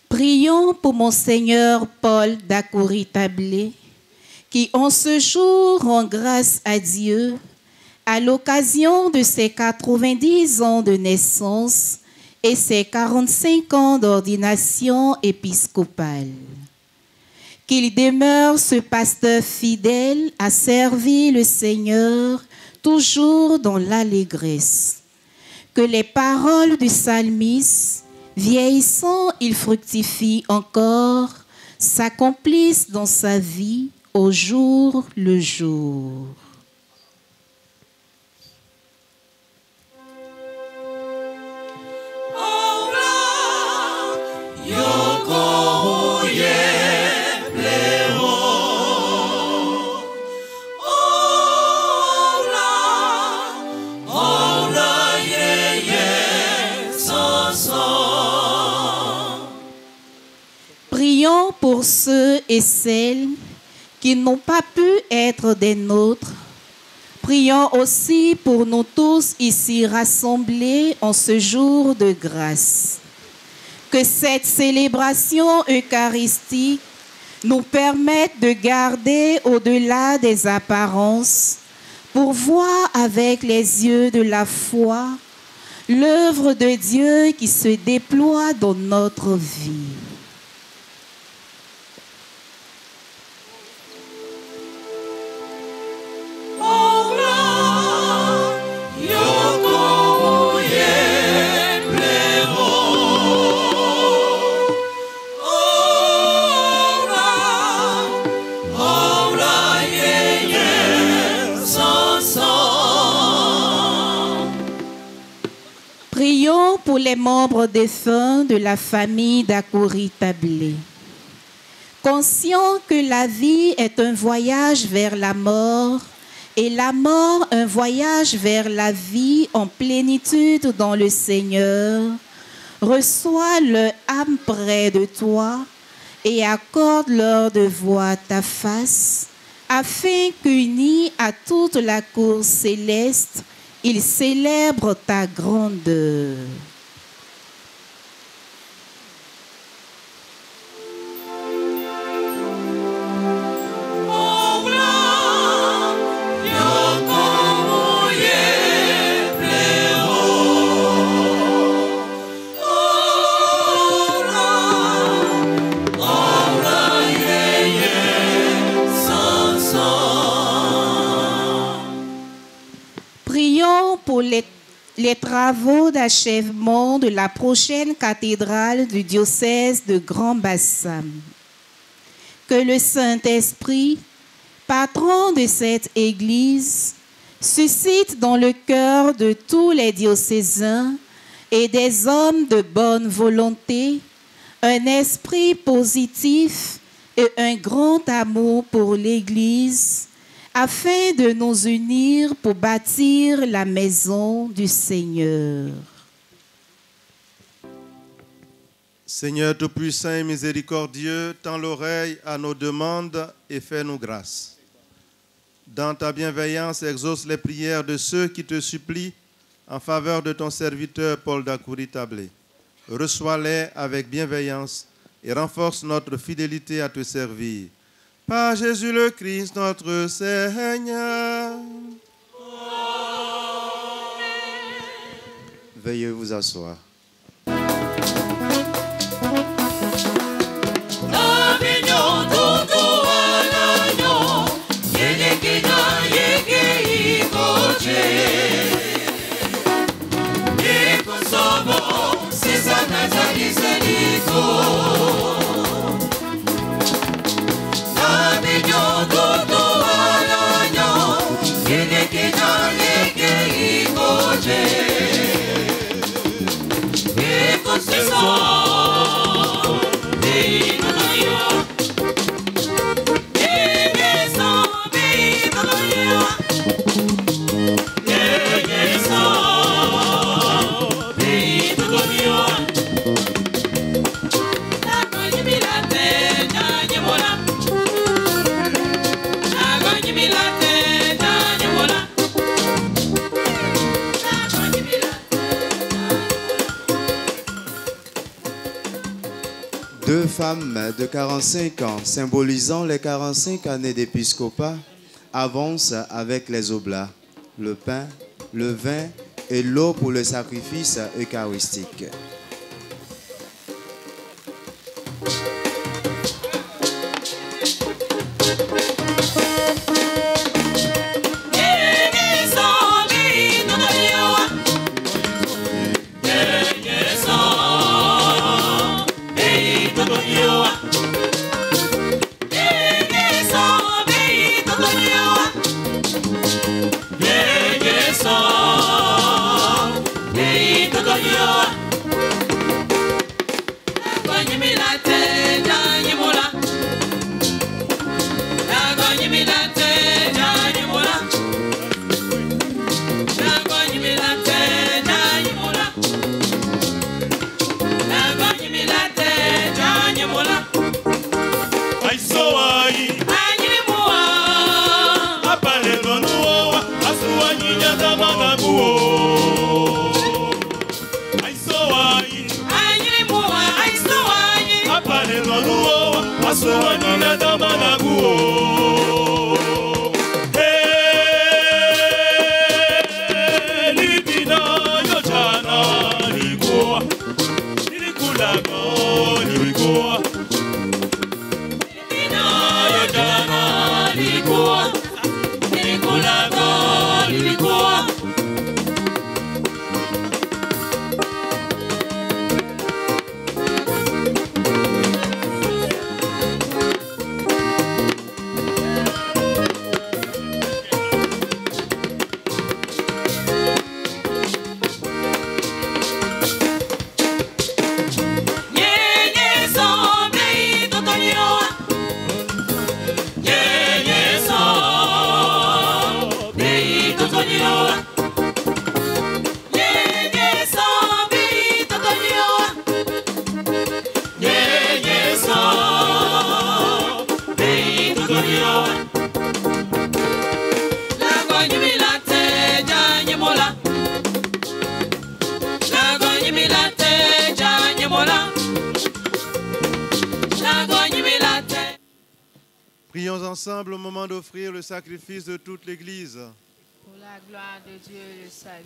Prions pour Monseigneur Paul Dakouri Tablé, qui en ce jour rend grâce à Dieu à l'occasion de ses 90 ans de naissance et ses 45 ans d'ordination épiscopale. Qu'il demeure ce pasteur fidèle à servir le Seigneur toujours dans l'allégresse. Que les paroles du psalmiste, vieillissant, il fructifie encore, s'accomplissent dans sa vie au jour le jour. Prions pour ceux et celles qui n'ont pas pu être des nôtres. Prions aussi pour nous tous ici rassemblés en ce jour de grâce. Que cette célébration eucharistique nous permette de garder au-delà des apparences pour voir avec les yeux de la foi l'œuvre de Dieu qui se déploie dans notre vie. Oh, les membres défunts de la famille d'Akouri-Tablé. Conscient que la vie est un voyage vers la mort et la mort un voyage vers la vie en plénitude dans le Seigneur, reçois leur âme près de toi et accorde-leur de voir ta face, afin qu'unis à toute la cour céleste, ils célèbrent ta grandeur. Pour les travaux d'achèvement de la prochaine cathédrale du diocèse de Grand Bassam. Que le Saint-Esprit, patron de cette Église, suscite dans le cœur de tous les diocésains et des hommes de bonne volonté un esprit positif et un grand amour pour l'Église, afin de nous unir pour bâtir la maison du Seigneur. Seigneur Tout-Puissant et Miséricordieux, tends l'oreille à nos demandes et fais-nous grâce. Dans ta bienveillance, exauce les prières de ceux qui te supplient en faveur de ton serviteur Paul d'Akouri-Tablé. Reçois-les avec bienveillance et renforce notre fidélité à te servir. Par Jésus le Christ, notre Seigneur. Veuillez vous asseoir. Deux femmes de 45 ans, symbolisant les 45 années d'épiscopat, avancent avec les oblats, le pain, le vin et l'eau pour le sacrifice eucharistique. Prions ensemble au moment d'offrir le sacrifice de toute l'Église. Pour la gloire de Dieu et le salut.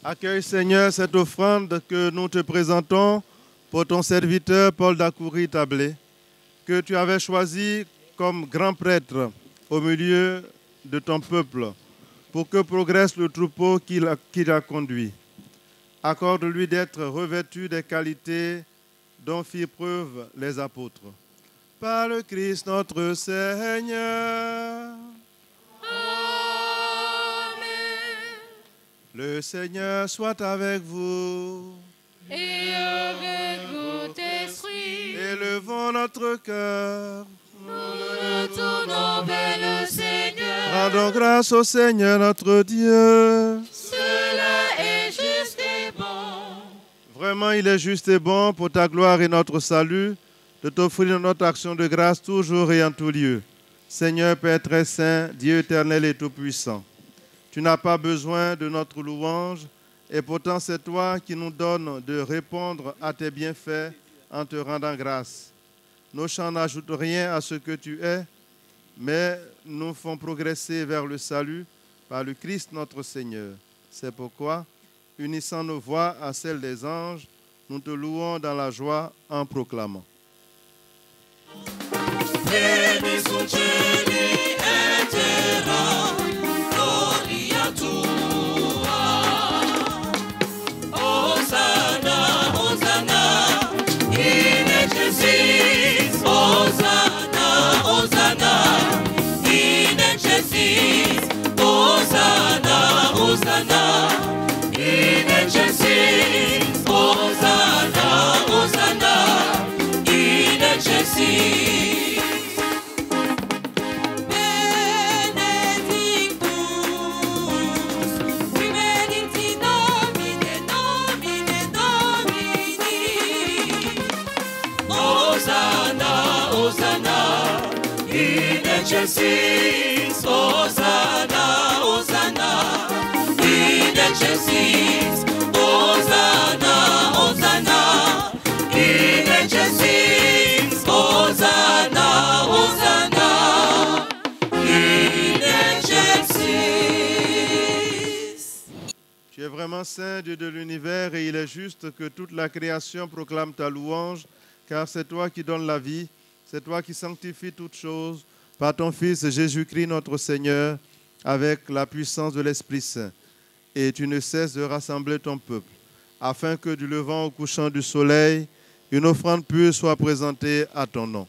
Accueille, Seigneur, cette offrande que nous te présentons pour ton serviteur Paul Dacoury-Tablé, que tu avais choisi comme grand prêtre au milieu de ton peuple, pour que progresse le troupeau qu'il a conduit. Accorde-lui d'être revêtu des qualités dont firent preuve les apôtres. Par le Christ notre Seigneur. Le Seigneur soit avec vous. Et avec votre esprit, Élevons notre cœur. nous nous tournons vers le Seigneur. Rendons grâce au Seigneur notre Dieu. Cela est juste et bon. Vraiment, il est juste et bon pour ta gloire et notre salut de t'offrir notre action de grâce toujours et en tout lieu. Seigneur Père très saint, Dieu éternel et tout-puissant, tu n'as pas besoin de notre louange et pourtant c'est toi qui nous donnes de répondre à tes bienfaits en te rendant grâce. Nos chants n'ajoutent rien à ce que tu es, mais nous font progresser vers le salut par le Christ notre Seigneur. C'est pourquoi, unissant nos voix à celles des anges, nous te louons dans la joie en proclamant. Vieni su cieli e terra, gloria tua. Hosanna, Hosanna, in excelsis. Hosanna, Hosanna, in excelsis. Hosanna, Hosanna, in excelsis. Hosanna, Hosanna, in excelsis. Excelsis, Hosanna, Hosanna, in excelsis, Hosanna, Hosanna, in excelsis, Hosanna, Hosanna, in excelsis. Tu es vraiment saint, Dieu de l'univers, et il est juste que toute la création proclame ta louange, car c'est toi qui donnes la vie, c'est toi qui sanctifies toutes choses, par ton Fils Jésus-Christ notre Seigneur, avec la puissance de l'Esprit Saint. Et tu ne cesses de rassembler ton peuple, afin que du levant au couchant du soleil, une offrande pure soit présentée à ton nom.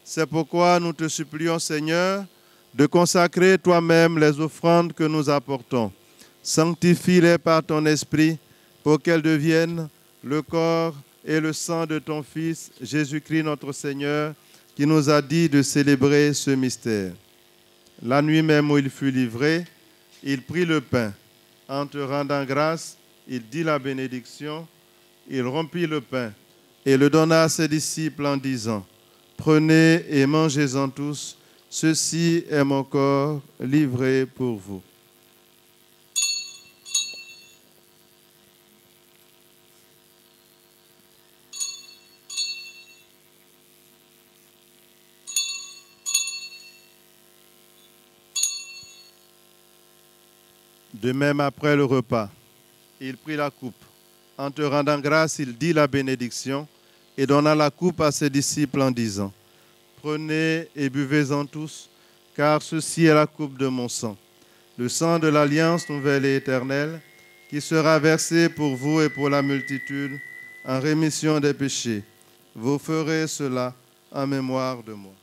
C'est pourquoi nous te supplions, Seigneur, de consacrer toi-même les offrandes que nous apportons. Sanctifie-les par ton Esprit, pour qu'elles deviennent le corps et le sang de ton Fils Jésus-Christ notre Seigneur, qui nous a dit de célébrer ce mystère. La nuit même où il fut livré, il prit le pain. En te rendant grâce, il dit la bénédiction, il rompit le pain et le donna à ses disciples en disant, « Prenez et mangez-en tous, ceci est mon corps livré pour vous. » De même, après le repas, il prit la coupe. En te rendant grâce, il dit la bénédiction et donna la coupe à ses disciples en disant, « Prenez et buvez-en tous, car ceci est la coupe de mon sang, le sang de l'alliance nouvelle et éternelle, qui sera versé pour vous et pour la multitude en rémission des péchés. Vous ferez cela en mémoire de moi. »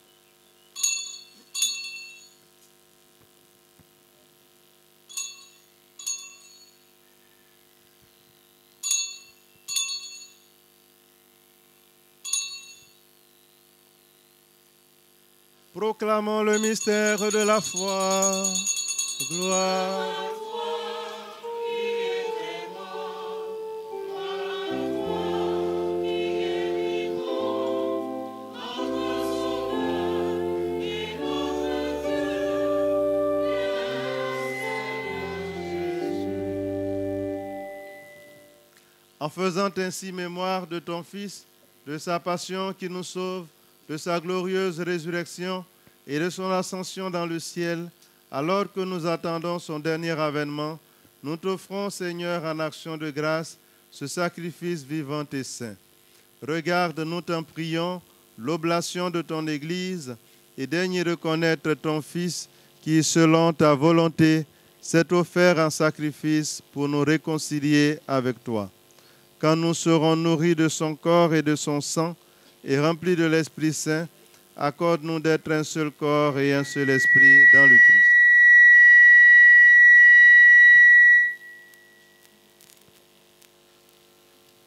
Proclamons le mystère de la foi. Gloire. En faisant ainsi mémoire de ton Fils, de sa passion qui nous sauve, de sa glorieuse résurrection et de son ascension dans le ciel, alors que nous attendons son dernier avènement, nous t'offrons, Seigneur, en action de grâce, ce sacrifice vivant et saint. Regarde, nous t'en prions, l'oblation de ton Église et daigne reconnaître ton Fils qui, selon ta volonté, s'est offert en sacrifice pour nous réconcilier avec toi. Quand nous serons nourris de son corps et de son sang et remplis de l'Esprit Saint, accorde-nous d'être un seul corps et un seul esprit dans le Christ.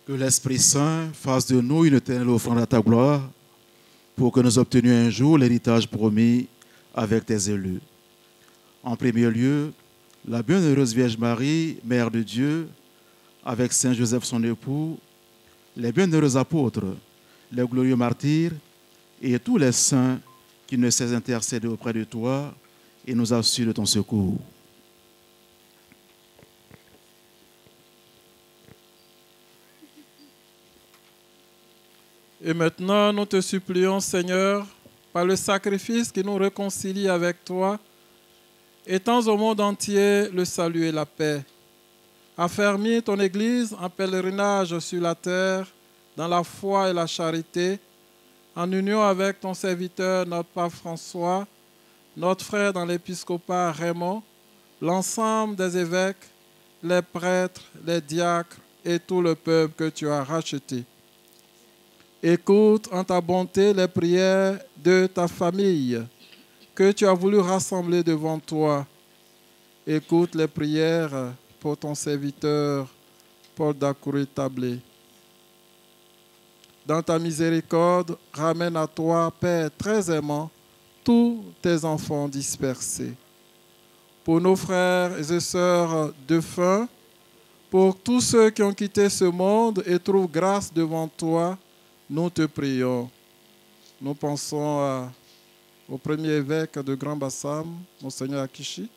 Que l'Esprit Saint fasse de nous une éternelle offrande à ta gloire, pour que nous obtenions un jour l'héritage promis avec tes élus. En premier lieu, la bienheureuse Vierge Marie, Mère de Dieu, avec Saint Joseph son époux, les bienheureux apôtres, les glorieux martyrs et tous les saints qui ne cessent d'intercéder auprès de toi et nous assurent de ton secours. Et maintenant, nous te supplions, Seigneur, par le sacrifice qui nous réconcilie avec toi, étends au monde entier le salut et la paix. Affermis ton Église en pèlerinage sur la terre, dans la foi et la charité, en union avec ton serviteur, notre pape François, notre frère dans l'épiscopat Raymond, l'ensemble des évêques, les prêtres, les diacres et tout le peuple que tu as racheté. Écoute en ta bonté les prières de ta famille que tu as voulu rassembler devant toi. Écoute les prières pour ton serviteur Paul Dacouri-Tablé. Dans ta miséricorde, ramène à toi, Père très aimant, tous tes enfants dispersés. Pour nos frères et sœurs défunts, pour tous ceux qui ont quitté ce monde et trouvent grâce devant toi, nous te prions. Nous pensons au premier évêque de Grand Bassam, Monseigneur Akishi.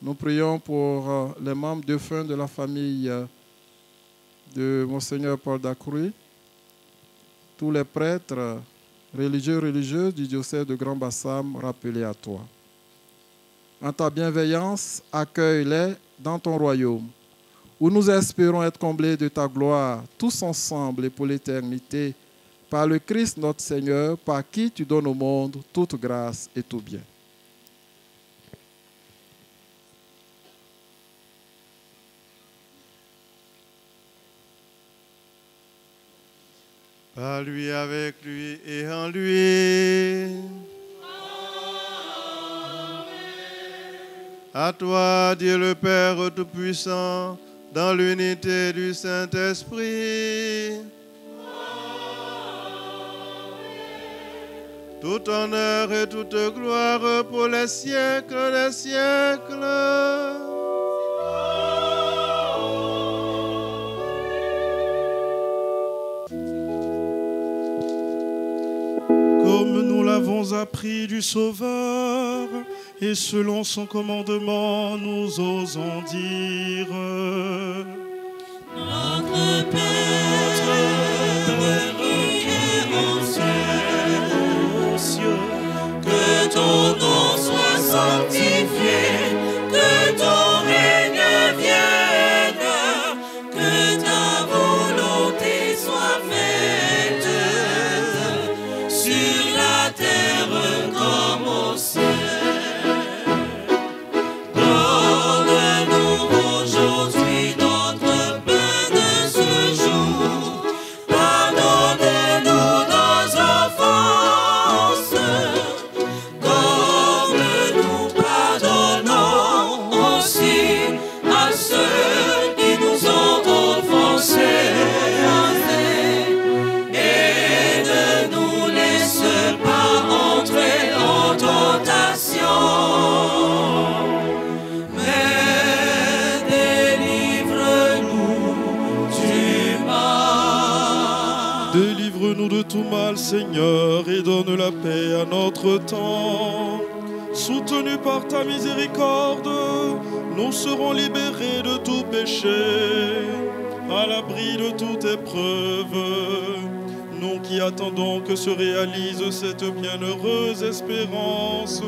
Nous prions pour les membres défunts de la famille de Monseigneur Paul Dacouri, tous les prêtres religieux du diocèse de Grand Bassam rappelés à toi. En ta bienveillance, accueille-les dans ton royaume, où nous espérons être comblés de ta gloire, tous ensemble et pour l'éternité, par le Christ notre Seigneur, par qui tu donnes au monde toute grâce et tout bien. Par lui, avec lui et en lui. À toi, Dieu le Père Tout-Puissant, dans l'unité du Saint-Esprit. Tout honneur et toute gloire pour les siècles des siècles. Comme nous l'avons appris du Sauveur, et selon son commandement, nous osons dire: Notre Père, qui es aux cieux, que ton nom soit sanctifié, que ton règne vienne, que ta volonté soit faite sur la terre comme au ciel. Délivre-nous de tout mal, Seigneur, et donne la paix à notre temps. Soutenus par ta miséricorde, nous serons libérés de tout péché, à l'abri de toute épreuve. Nous qui attendons que se réalise cette bienheureuse espérance,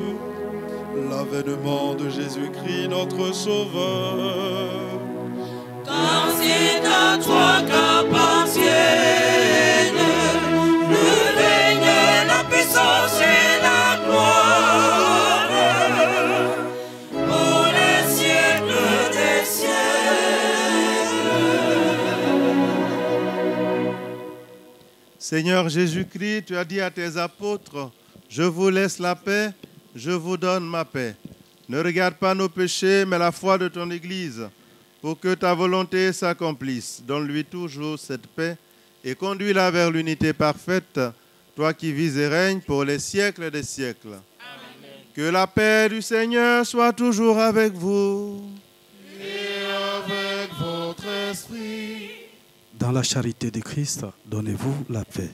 l'avènement de Jésus-Christ notre Sauveur. Car c'est à toi qu'appartiennent le règne, la puissance et la gloire pour les siècles des siècles. Seigneur Jésus-Christ, tu as dit à tes apôtres, je vous laisse la paix, je vous donne ma paix. Ne regarde pas nos péchés, mais la foi de ton Église, pour que ta volonté s'accomplisse. Donne-lui toujours cette paix et conduis-la vers l'unité parfaite, toi qui vis et règnes pour les siècles des siècles. Amen. Que la paix du Seigneur soit toujours avec vous. Et avec votre esprit. Dans la charité de Christ, donnez-vous la paix.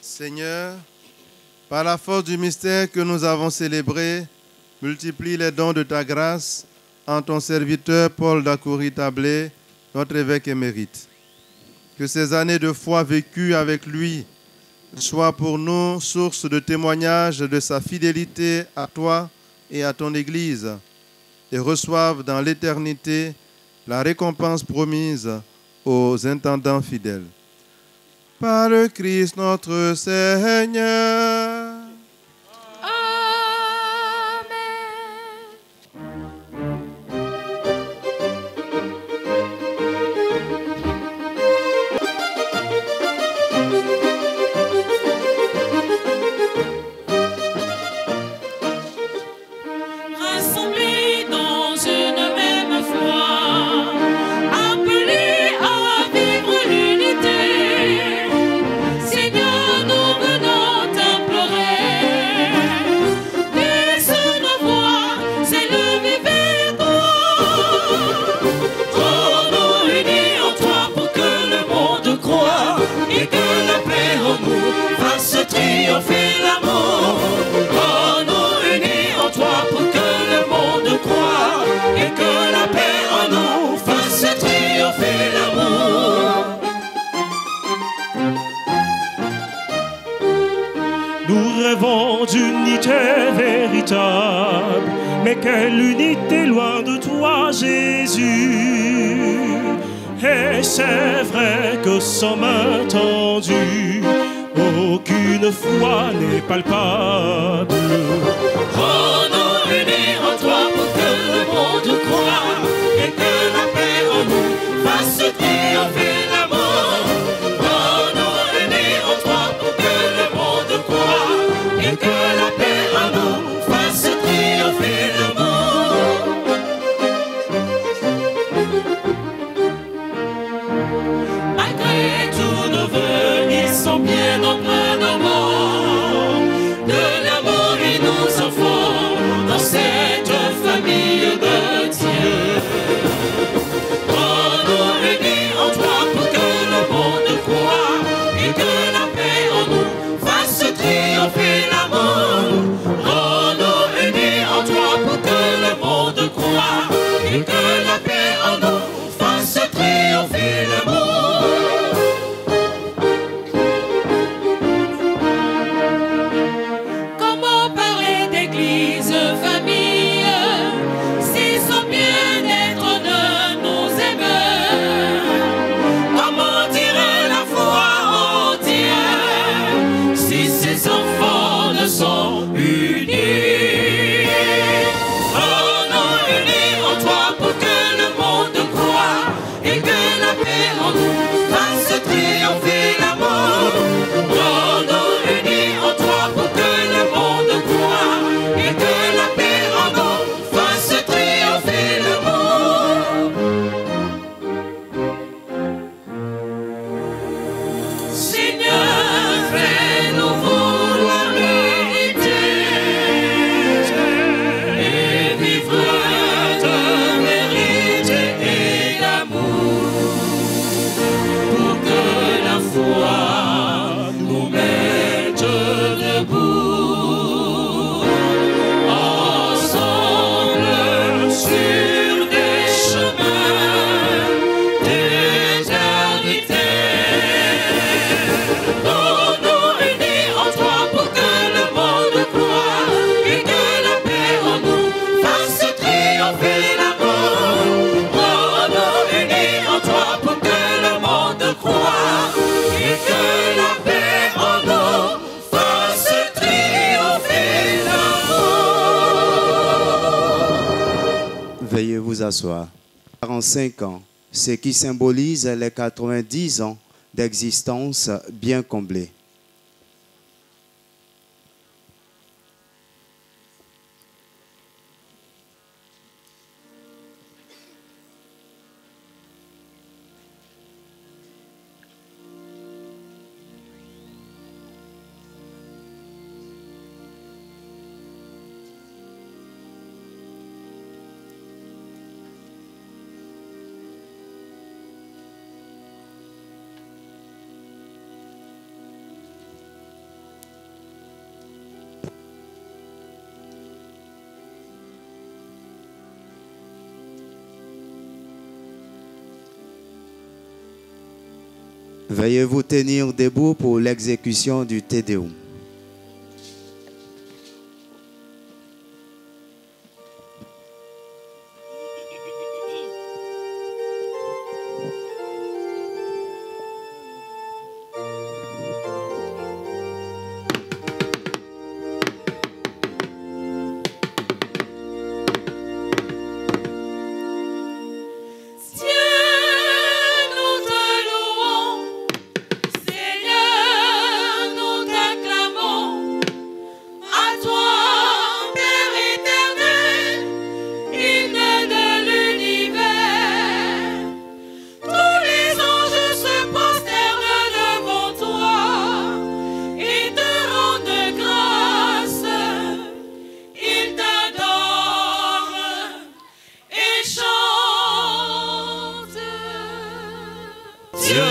Seigneur, par la force du mystère que nous avons célébré, multiplie les dons de ta grâce en ton serviteur Paul d'Acoury-Tablé, notre évêque émérite. Que ces années de foi vécues avec lui soient pour nous source de témoignage de sa fidélité à toi et à ton Église, et reçoivent dans l'éternité la récompense promise aux intendants fidèles. Par le Christ notre Seigneur. Rassemblés dans une même foi, appelés à vivre l'unité, Seigneur, nous venons Et c'est vrai que sans main tendue, aucune foi n'est palpable. Rendons unis en toi pour que le monde croie et que la paix en nous fasse triompher la mort. Rendons unis en toi pour que le monde croie et que la paix en nous fasse triompher la mort. Malgré tous nos vœux, ils sont bien empreints d'amour. De l'amour ils nous en font dans cette famille de Dieu. Rendons unis en toi pour que le monde croie et que la paix en nous fasse triompher la mort. Rendons unis en toi pour que le monde croie et que la paix en nous fasse triompher la mort. Comment parler d'église, famille, si son bien-être ne nous aime? Comment dire la foi entière si ses enfants ne sont unis? Rendons unis en toi pour que le monde croie et que la paix en nous fasse triompher la mort. Rendons unis en toi pour que le monde croie et que la paix en nous fasse triompher la mort. Seigneur, fais-nous vouloir l'unité et vivre de vérité et d'amour pour que la foi nous mette debout ensemble sur des chemins d'éternité. Rendons unis en toi pour que le monde croie et que la paix en nous fasse triompher la mort. Rendons unis en toi pour que le monde croie et que la paix en nous fasse triompher la mort. Veuillez vous asseoir. 45 ans, ce qui symbolise les 90 ans d'existence bien comblés. Veuillez vous tenir debout pour l'exécution du Te Deum. Nous te louons, Seigneur, nous t'acclamons. À toi, Père éternel, hymne de l'univers. Tous les anges se prosternent devant toi et te rendent grâce. Ils t'adorent et chantent. Dieu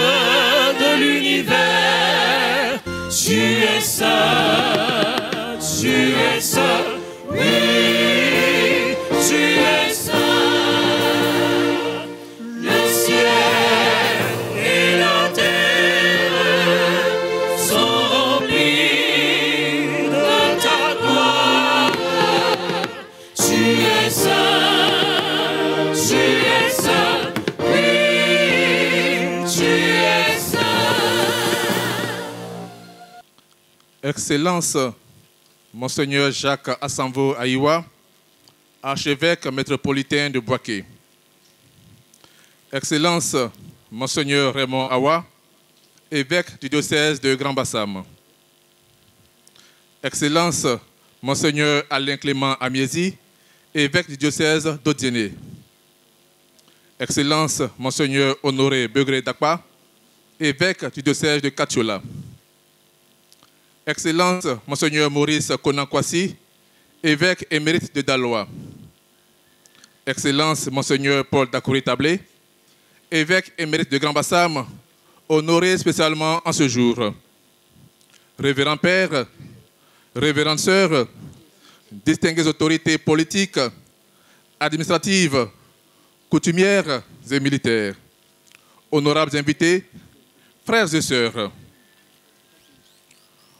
de l'univers, tu es saint, oui, tu es saint. Le ciel et la terre sont remplis de ta gloire. Tu es saint, oui, Excellence, Monseigneur Jacques Asanvo Aïwa, archevêque métropolitain de Bouaké. Excellence, Monseigneur Raymond Awa, évêque du diocèse de Grand Bassam. Excellence, Monseigneur Alain Clément Amiezi, évêque du diocèse d'Odiéné. Excellence, Monseigneur Honoré Begré Dakpa, évêque du diocèse de Katiola. Excellence, Monseigneur Maurice Konankwasi, évêque émérite de Daloa. Excellence, Monseigneur Paul Dakouri Tablé, évêque émérite de Grand Bassam, honoré spécialement en ce jour. Révérend Père, révérende Sœur, distinguées autorités politiques, administratives, coutumières et militaires, honorables invités, frères et sœurs.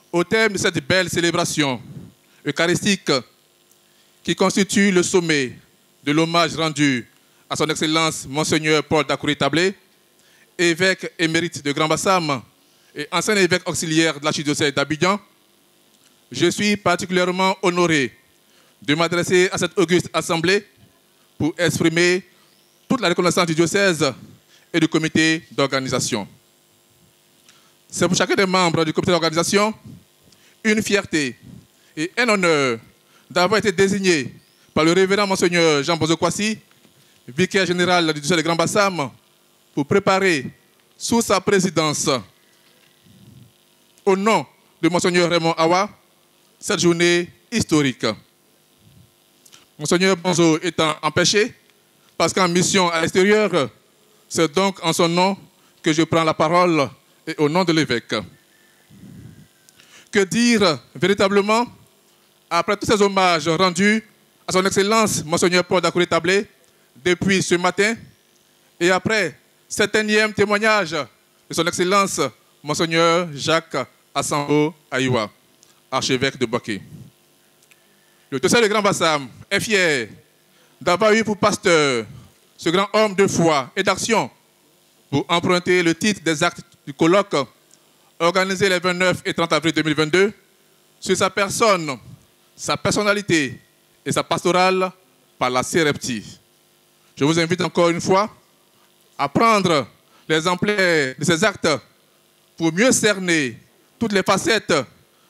Au thème de cette belle célébration eucharistique qui constitue le sommet de l'hommage rendu à son Excellence Monseigneur Paul Dakouri Tablé, évêque émérite de Grand Bassam et ancien évêque auxiliaire de l'archidiocèse d'Abidjan, je suis particulièrement honoré de m'adresser à cette auguste assemblée pour exprimer toute la reconnaissance du diocèse et du comité d'organisation. C'est pour chacun des membres du comité d'organisation une fierté et un honneur d'avoir été désigné par le révérend Monseigneur Jean Bozokwasi, vicaire général du diocèse de Grand Bassam, pour préparer sous sa présidence, au nom de Monseigneur Raymond Awa, cette journée historique. Monseigneur Bonzo étant empêché, parce qu'en mission à l'extérieur, c'est donc en son nom que je prends la parole et au nom de l'évêque. Que dire véritablement, après tous ces hommages rendus à son Excellence Monseigneur Paul Dakouri Tablé depuis ce matin, et après cet énième témoignage de son Excellence Monseigneur Jacques Asanvo Aïwa, archevêque de Bouaké. Le diocèse de Grand Bassam est fier d'avoir eu pour pasteur ce grand homme de foi et d'action pour emprunter le titre des actes du colloque organisé les 29 et 30 avril 2022 sur sa personne, sa personnalité et sa pastorale par la CREPTI. Je vous invite encore une fois à prendre l'exemplaire de ces actes pour mieux cerner toutes les facettes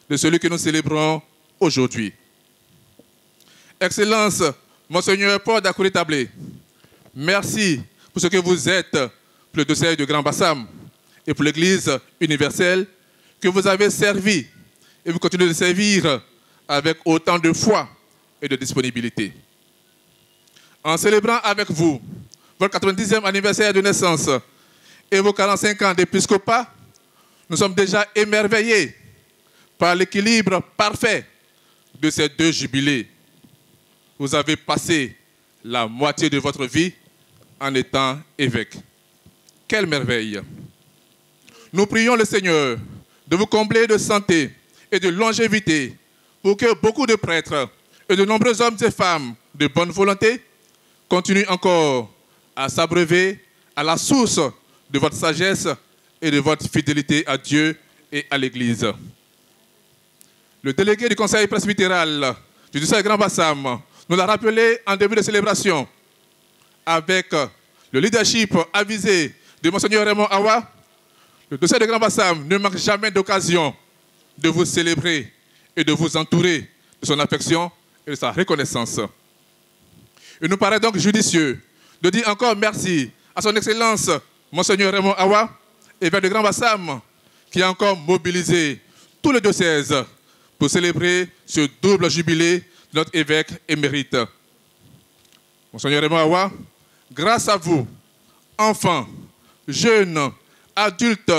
de celui que nous célébrons aujourd'hui. Excellence, Monseigneur Paul Dakouri Tablé, merci pour ce que vous êtes pour le diocèse de Grand Bassam et pour l'Église universelle que vous avez servi et vous continuez de servir avec autant de foi et de disponibilité. En célébrant avec vous votre 90e anniversaire de naissance et vos 45 ans d'épiscopat, nous sommes déjà émerveillés par l'équilibre parfait de ces deux jubilés. Vous avez passé la moitié de votre vie en étant évêque. Quelle merveille! Nous prions le Seigneur de vous combler de santé et de longévité pour que beaucoup de prêtres et de nombreux hommes et femmes de bonne volonté continuent encore à s'abreuver à la source de votre sagesse et de votre fidélité à Dieu et à l'Église. Le délégué du conseil presbytéral du diocèse de Grand Bassam nous l'a rappelé en début de célébration avec le leadership avisé de Monseigneur Raymond Awa. Le diocèse de Grand Bassam ne manque jamais d'occasion de vous célébrer et de vous entourer de son affection et de sa reconnaissance. Il nous paraît donc judicieux de dire encore merci à son Excellence Monseigneur Raymond Awa, évêque de Grand Bassam, qui a encore mobilisé tout le diocèse pour célébrer ce double jubilé de notre évêque émérite. Monseigneur Raymond Awa, grâce à vous, enfants, jeunes, adultes,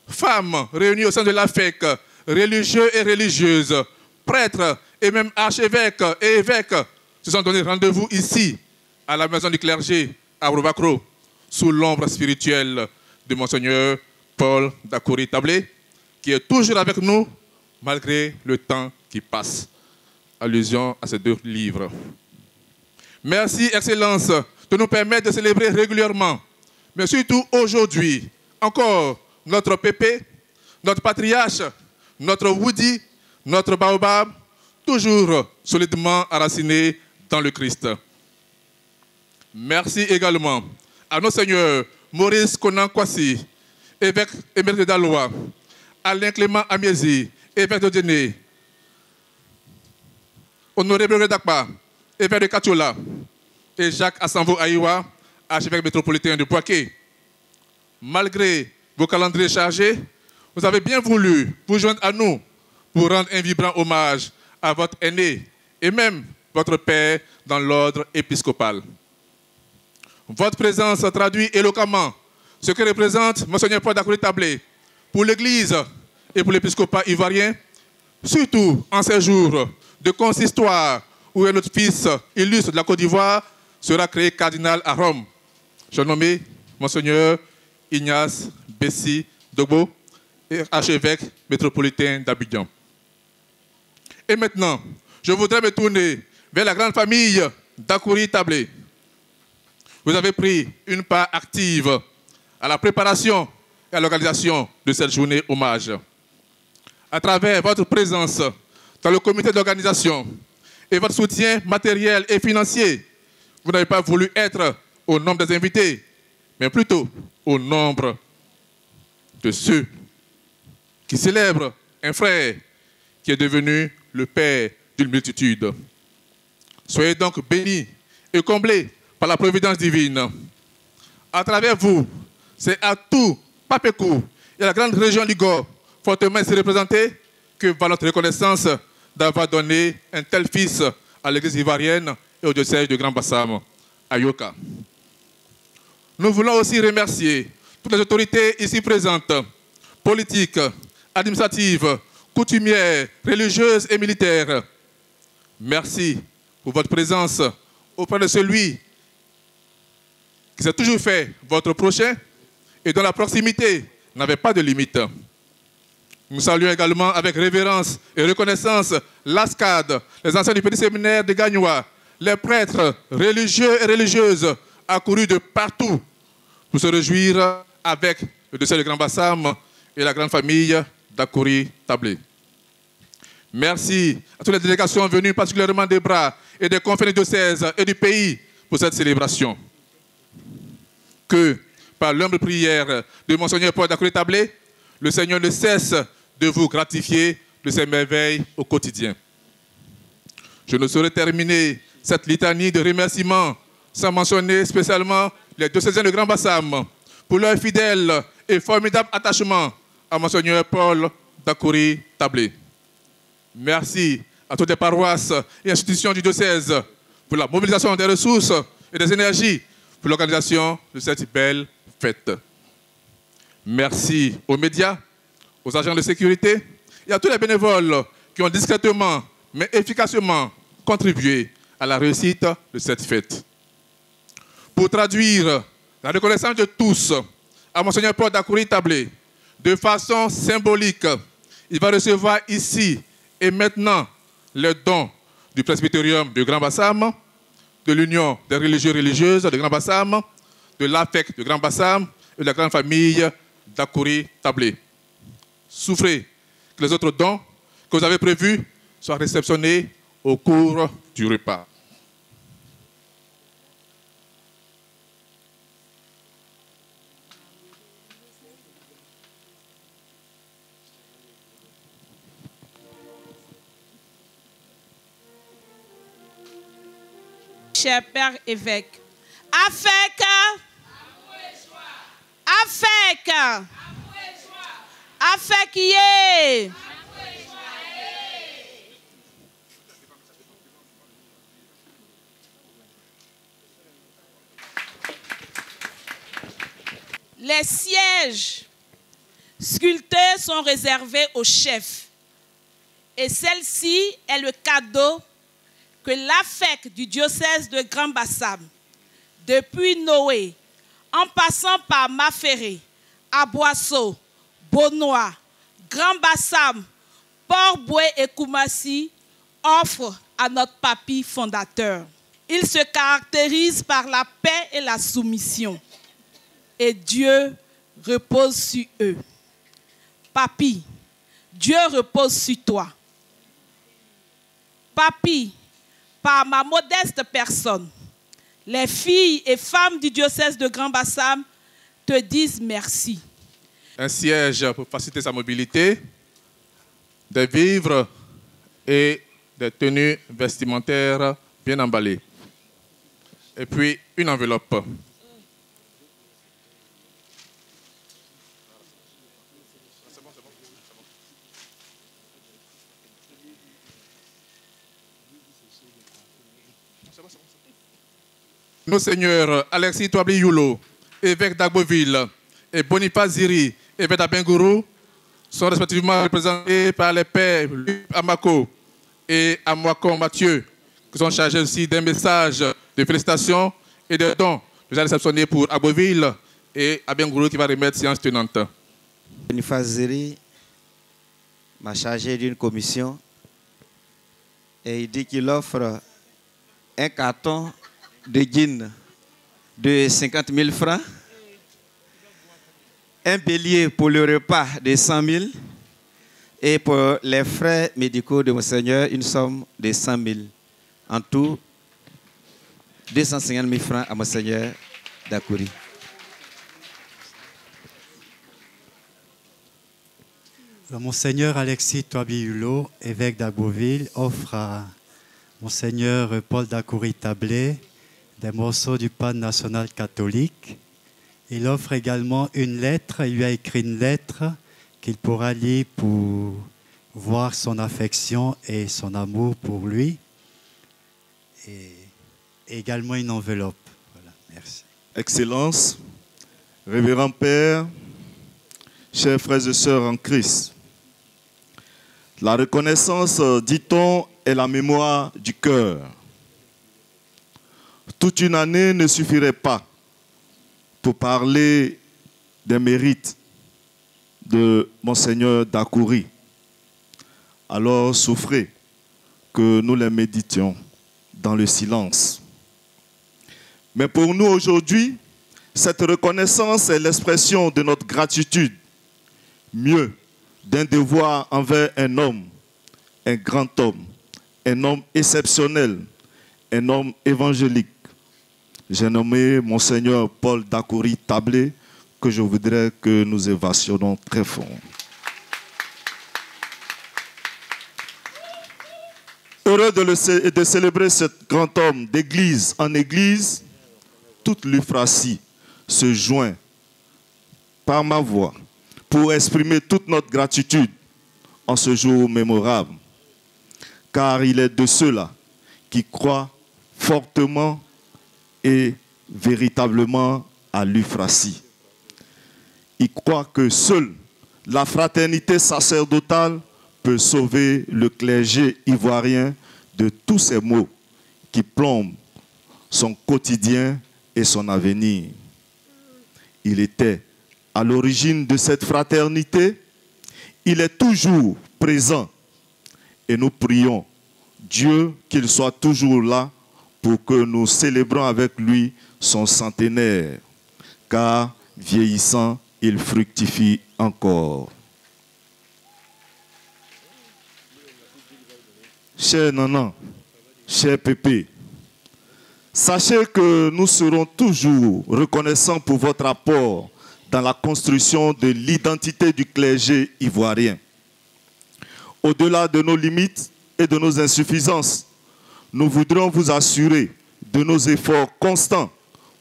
femmes réunis au sein de l'AFEC, religieux et religieuses, prêtres et même archevêques et évêques se sont donné rendez-vous ici, à la maison du clergé, à Roubakrou, sous l'ombre spirituelle de Monseigneur Paul Dakouri Tablé, qui est toujours avec nous, malgré le temps qui passe. Allusion à ces deux livres. Merci, Excellence, de nous permettre de célébrer régulièrement, mais surtout aujourd'hui, encore notre Pépé, notre patriarche, notre Woody, notre baobab, toujours solidement enraciné dans le Christ. Merci également à nos seigneurs Maurice Conan Kwasi, évêque émérite de Daloa, Alain Clément Amiezi, évêque de Déné, Honoré Bré Dakpa, évêque de Katiola, et Jacques Assanvo Aïwa, archevêque métropolitain de Poitiers. Malgré vos calendriers chargés, vous avez bien voulu vous joindre à nous pour rendre un vibrant hommage à votre aîné et même votre père dans l'ordre épiscopal. Votre présence traduit éloquemment ce que représente Monseigneur Paul Dacouri-Tablé pour l'Église et pour l'épiscopat ivoirien, surtout en ces jours de consistoire où un autre fils illustre de la Côte d'Ivoire sera créé cardinal à Rome. Je nomme Monseigneur Ignace Bessi Dogbo, archevêque métropolitain d'Abidjan. Et maintenant, je voudrais me tourner vers la grande famille Dacouri-Tablé. Vous avez pris une part active à la préparation et à l'organisation de cette journée hommage. À travers votre présence dans le comité d'organisation et votre soutien matériel et financier, vous n'avez pas voulu être au nombre des invités, mais plutôt au nombre de ceux qui célèbrent un frère qui est devenu le père d'une multitude. Soyez donc bénis et comblés par la providence divine. À travers vous, c'est à tout Papécou et à la grande région Ligor, fortement ici représentée, que va notre reconnaissance d'avoir donné un tel fils à l'église ivoirienne et au diocèse de Grand Bassam, à Yoka. Nous voulons aussi remercier toutes les autorités ici présentes, politiques, administratives, coutumières, religieuses et militaires. Merci pour votre présence auprès de celui qui s'est toujours fait votre prochain et dont la proximité n'avait pas de limite. Nous saluons également avec révérence et reconnaissance l'ASCAD, les anciens du petit séminaire de Gagnois, les prêtres religieux et religieuses accourus de partout pour se réjouir avec le diocèse de Grand Bassam et la grande famille Dacouri-Tablé. Merci à toutes les délégations venues particulièrement des Bras et des conférences diocèses et du pays pour cette célébration. Que, par l'humble prière de Monseigneur Paul Dacouri-Tablé, le Seigneur ne cesse de vous gratifier de ses merveilles au quotidien. Je ne saurais terminer cette litanie de remerciements sans mentionner spécialement les diocésains de Grand Bassam pour leur fidèle et formidable attachement à Monseigneur Paul Dacouri-Tablé. Merci à toutes les paroisses et institutions du diocèse pour la mobilisation des ressources et des énergies pour l'organisation de cette belle fête. Merci aux médias, aux agents de sécurité et à tous les bénévoles qui ont discrètement mais efficacement contribué à la réussite de cette fête. Pour traduire la reconnaissance de tous à Monseigneur Paul Dacouri-Tablé, de façon symbolique, il va recevoir ici et maintenant le don du presbytérium de Grand Bassam, de l'Union des religieux et religieuses de Grand Bassam, de l'AFEC de Grand Bassam et de la grande famille Dacouri-Tablé. Souffrez que les autres dons que vous avez prévus soient réceptionnés au cours du repas. Cher Père évêque, AFEC, AFEC, AFEC, yeah. Les sièges sculptés sont réservés aux chefs. Et celle-ci est le cadeau que l'AFEC du diocèse de Grand Bassam, depuis Noé, en passant par Maféré, Aboisseau, Bonois, Grand Bassam, Port-Boué et Koumassi, offre à notre papy fondateur. Il se caractérise par la paix et la soumission. Et Dieu repose sur eux. Papy, Dieu repose sur toi. Papi, par ma modeste personne, les filles et femmes du diocèse de Grand Bassam te disent merci. Un siège pour faciliter sa mobilité, des vivres et des tenues vestimentaires bien emballées. Et puis une enveloppe. Nos seigneurs Alexis Touabli Yulo, évêque d'Agboville, et Boniface Ziri, évêque d'Abengourou, sont respectivement représentés par les pères Luc Amako et Amwakon Mathieu, qui sont chargés aussi d'un message de félicitations et de dons déjà réceptionnés pour Agboville et Abengourou qui va remettre séance tenante. Boniface Ziri m'a chargé d'une commission et il dit qu'il offre un carton de jeans de 50 000 francs, un bélier pour le repas de 100 000 et pour les frais médicaux de Monseigneur, une somme de 100 000. En tout, 250 000 francs à Monseigneur Dakouri. Monseigneur Alexis Touabli Yulo, évêque d'Agboville, offre à Monseigneur Paul Dakouri Tablé des morceaux du pain national catholique. Il offre également une lettre, il lui a écrit une lettre qu'il pourra lire pour voir son affection et son amour pour lui. Et également une enveloppe. Voilà, merci. Excellence, Révérend Père, chers frères et sœurs en Christ, la reconnaissance, dit-on, est la mémoire du cœur. Toute une année ne suffirait pas pour parler des mérites de Monseigneur Dakouri. Alors souffrez que nous les méditions dans le silence. Mais pour nous aujourd'hui, cette reconnaissance est l'expression de notre gratitude, mieux d'un devoir envers un homme, un grand homme, un homme exceptionnel, un homme évangélique. J'ai nommé Monseigneur Paul Dakouri Tablé, que je voudrais que nous évasionnons très fort. Heureux de célébrer ce grand homme d'église en église, toute l'Euphrastie se joint par ma voix pour exprimer toute notre gratitude en ce jour mémorable. Car il est de ceux-là qui croient fortement et véritablement à l'Euphrastie. Il croit que seule la fraternité sacerdotale peut sauver le clergé ivoirien de tous ces maux qui plombent son quotidien et son avenir. Il était à l'origine de cette fraternité, il est toujours présent et nous prions Dieu qu'il soit toujours là pour que nous célébrons avec lui son centenaire, car vieillissant, il fructifie encore. Cher Nanan, cher Pépé, sachez que nous serons toujours reconnaissants pour votre apport dans la construction de l'identité du clergé ivoirien. Au-delà de nos limites et de nos insuffisances, nous voudrions vous assurer de nos efforts constants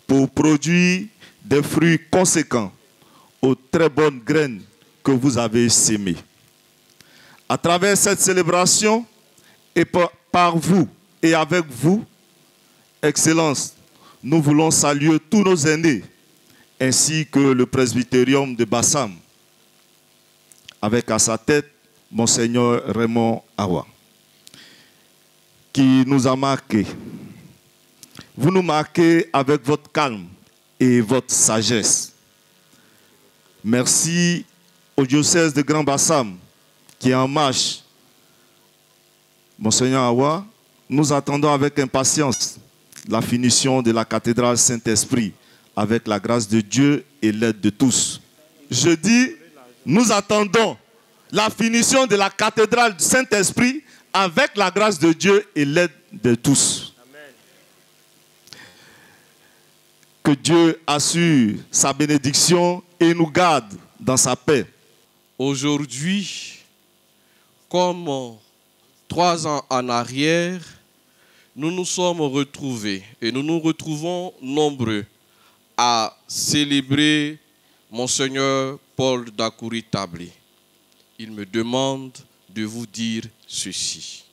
pour produire des fruits conséquents aux très bonnes graines que vous avez sémées. À travers cette célébration, et par vous et avec vous, Excellence, nous voulons saluer tous nos aînés, ainsi que le presbytérium de Bassam, avec à sa tête Monseigneur Raymond Awa, qui nous a marqués. Vous nous marquez avec votre calme et votre sagesse. Merci au diocèse de Grand Bassam qui est en marche. Monseigneur Awa, nous attendons avec impatience la finition de la cathédrale Saint-Esprit avec la grâce de Dieu et l'aide de tous. Je dis, nous attendons la finition de la cathédrale du Saint-Esprit avec la grâce de Dieu et l'aide de tous. Que Dieu assure sa bénédiction et nous garde dans sa paix. Aujourd'hui, comme 3 ans en arrière, nous nous sommes retrouvés et nous nous retrouvons nombreux à célébrer Monseigneur Paul Dakouri Tablé. Il me demande de vous dire ceci.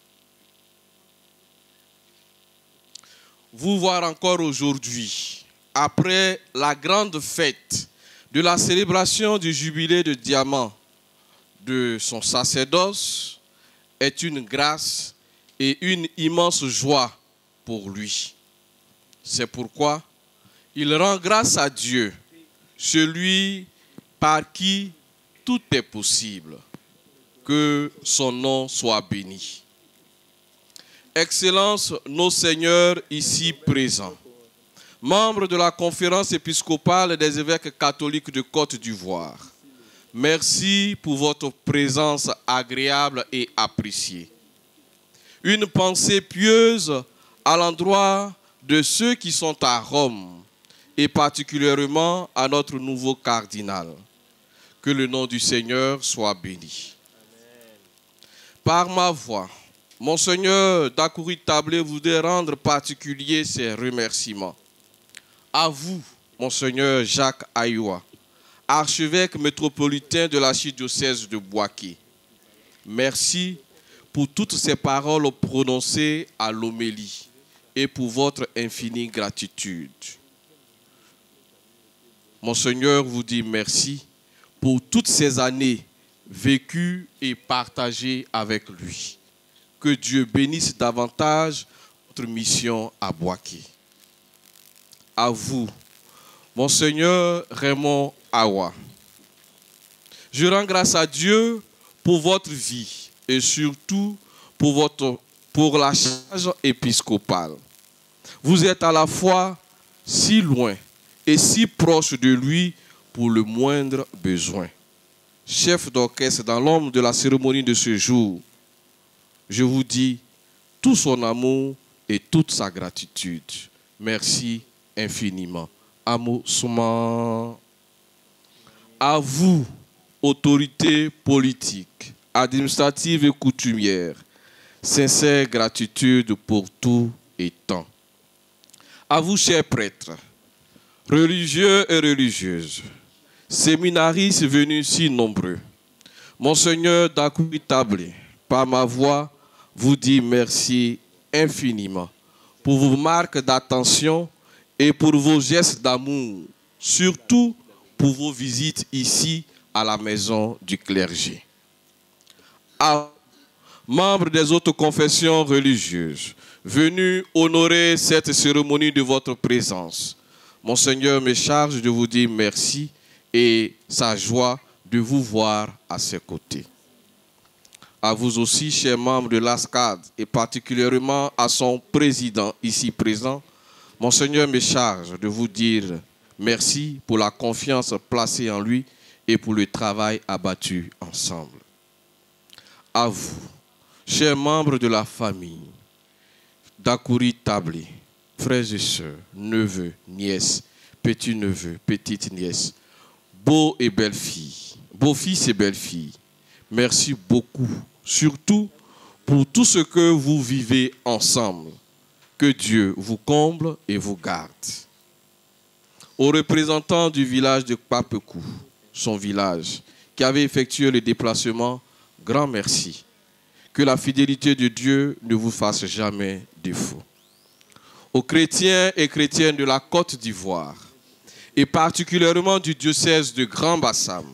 Vous voir encore aujourd'hui, après la grande fête de la célébration du jubilé de diamant de son sacerdoce, est une grâce et une immense joie pour lui. C'est pourquoi il rend grâce à Dieu, celui par qui tout est possible. Que son nom soit béni. Excellences, nos seigneurs ici présents, membres de la conférence épiscopale des évêques catholiques de Côte d'Ivoire, merci pour votre présence agréable et appréciée. Une pensée pieuse à l'endroit de ceux qui sont à Rome et particulièrement à notre nouveau cardinal. Que le nom du Seigneur soit béni. Par ma voix, Monseigneur Dakouri Tablé voudrait rendre particulier ses remerciements. À vous, Monseigneur Jacques Ayoua, archevêque métropolitain de l'archidiocèse de Bouaké. Merci pour toutes ces paroles prononcées à l'homélie et pour votre infinie gratitude. Monseigneur vous dit merci pour toutes ces années vécues et partagées avec lui. Que Dieu bénisse davantage votre mission à Bouaké. À vous, Monseigneur Raymond Awa. Je rends grâce à Dieu pour votre vie et surtout pour la charge épiscopale. Vous êtes à la fois si loin et si proche de lui pour le moindre besoin. Chef d'orchestre dans l'ombre de la cérémonie de ce jour, je vous dis tout son amour et toute sa gratitude. Merci infiniment. Amo Souma. À vous, autorités politiques, administratives et coutumières, sincère gratitude pour tout et temps. À vous, chers prêtres, religieux et religieuses, séminaristes venus si nombreux, Monseigneur Dakouri Tablé, par ma voix, vous dit merci infiniment pour vos marques d'attention et pour vos gestes d'amour, surtout pour vos visites ici à la maison du clergé. À membres des autres confessions religieuses, venus honorer cette cérémonie de votre présence, Monseigneur me charge de vous dire merci et sa joie de vous voir à ses côtés. À vous aussi, chers membres de l'ASCAD, et particulièrement à son président ici présent, Monseigneur me charge de vous dire merci pour la confiance placée en lui et pour le travail abattu ensemble. À vous, chers membres de la famille, Dakouri Tablé, frères et sœurs, neveux, nièces, petits-neveux, petites-nièces, beaux et belles-filles, beaux-fils et belles-filles, merci beaucoup, surtout pour tout ce que vous vivez ensemble. Que Dieu vous comble et vous garde. Aux représentants du village de Papekou, son village, qui avait effectué le déplacement, grand merci. Que la fidélité de Dieu ne vous fasse jamais défaut. Aux chrétiens et chrétiennes de la Côte d'Ivoire, et particulièrement du diocèse de Grand Bassam,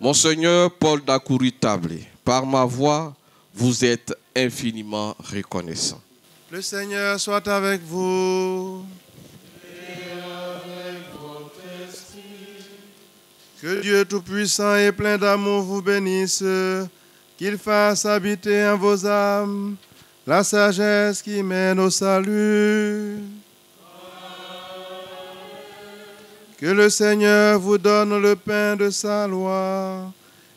Monseigneur Paul Dakouri Tablé, par ma voix, vous êtes infiniment reconnaissant. Le Seigneur soit avec vous. Et avec votre esprit. Que Dieu Tout-Puissant et plein d'amour vous bénisse, qu'il fasse habiter en vos âmes la sagesse qui mène au salut. Que le Seigneur vous donne le pain de sa loi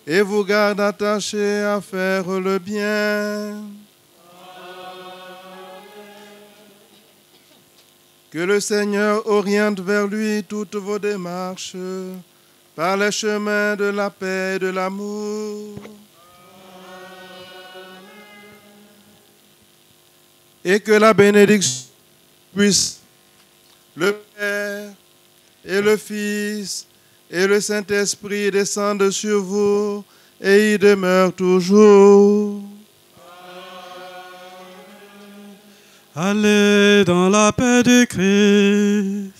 et vous garde attachés à faire le bien. Que le Seigneur oriente vers lui toutes vos démarches par les chemins de la paix et de l'amour. Et que la bénédiction puisse le Père et le Fils et le Saint-Esprit descendent sur vous et y demeurent toujours. Allez dans la paix de Christ.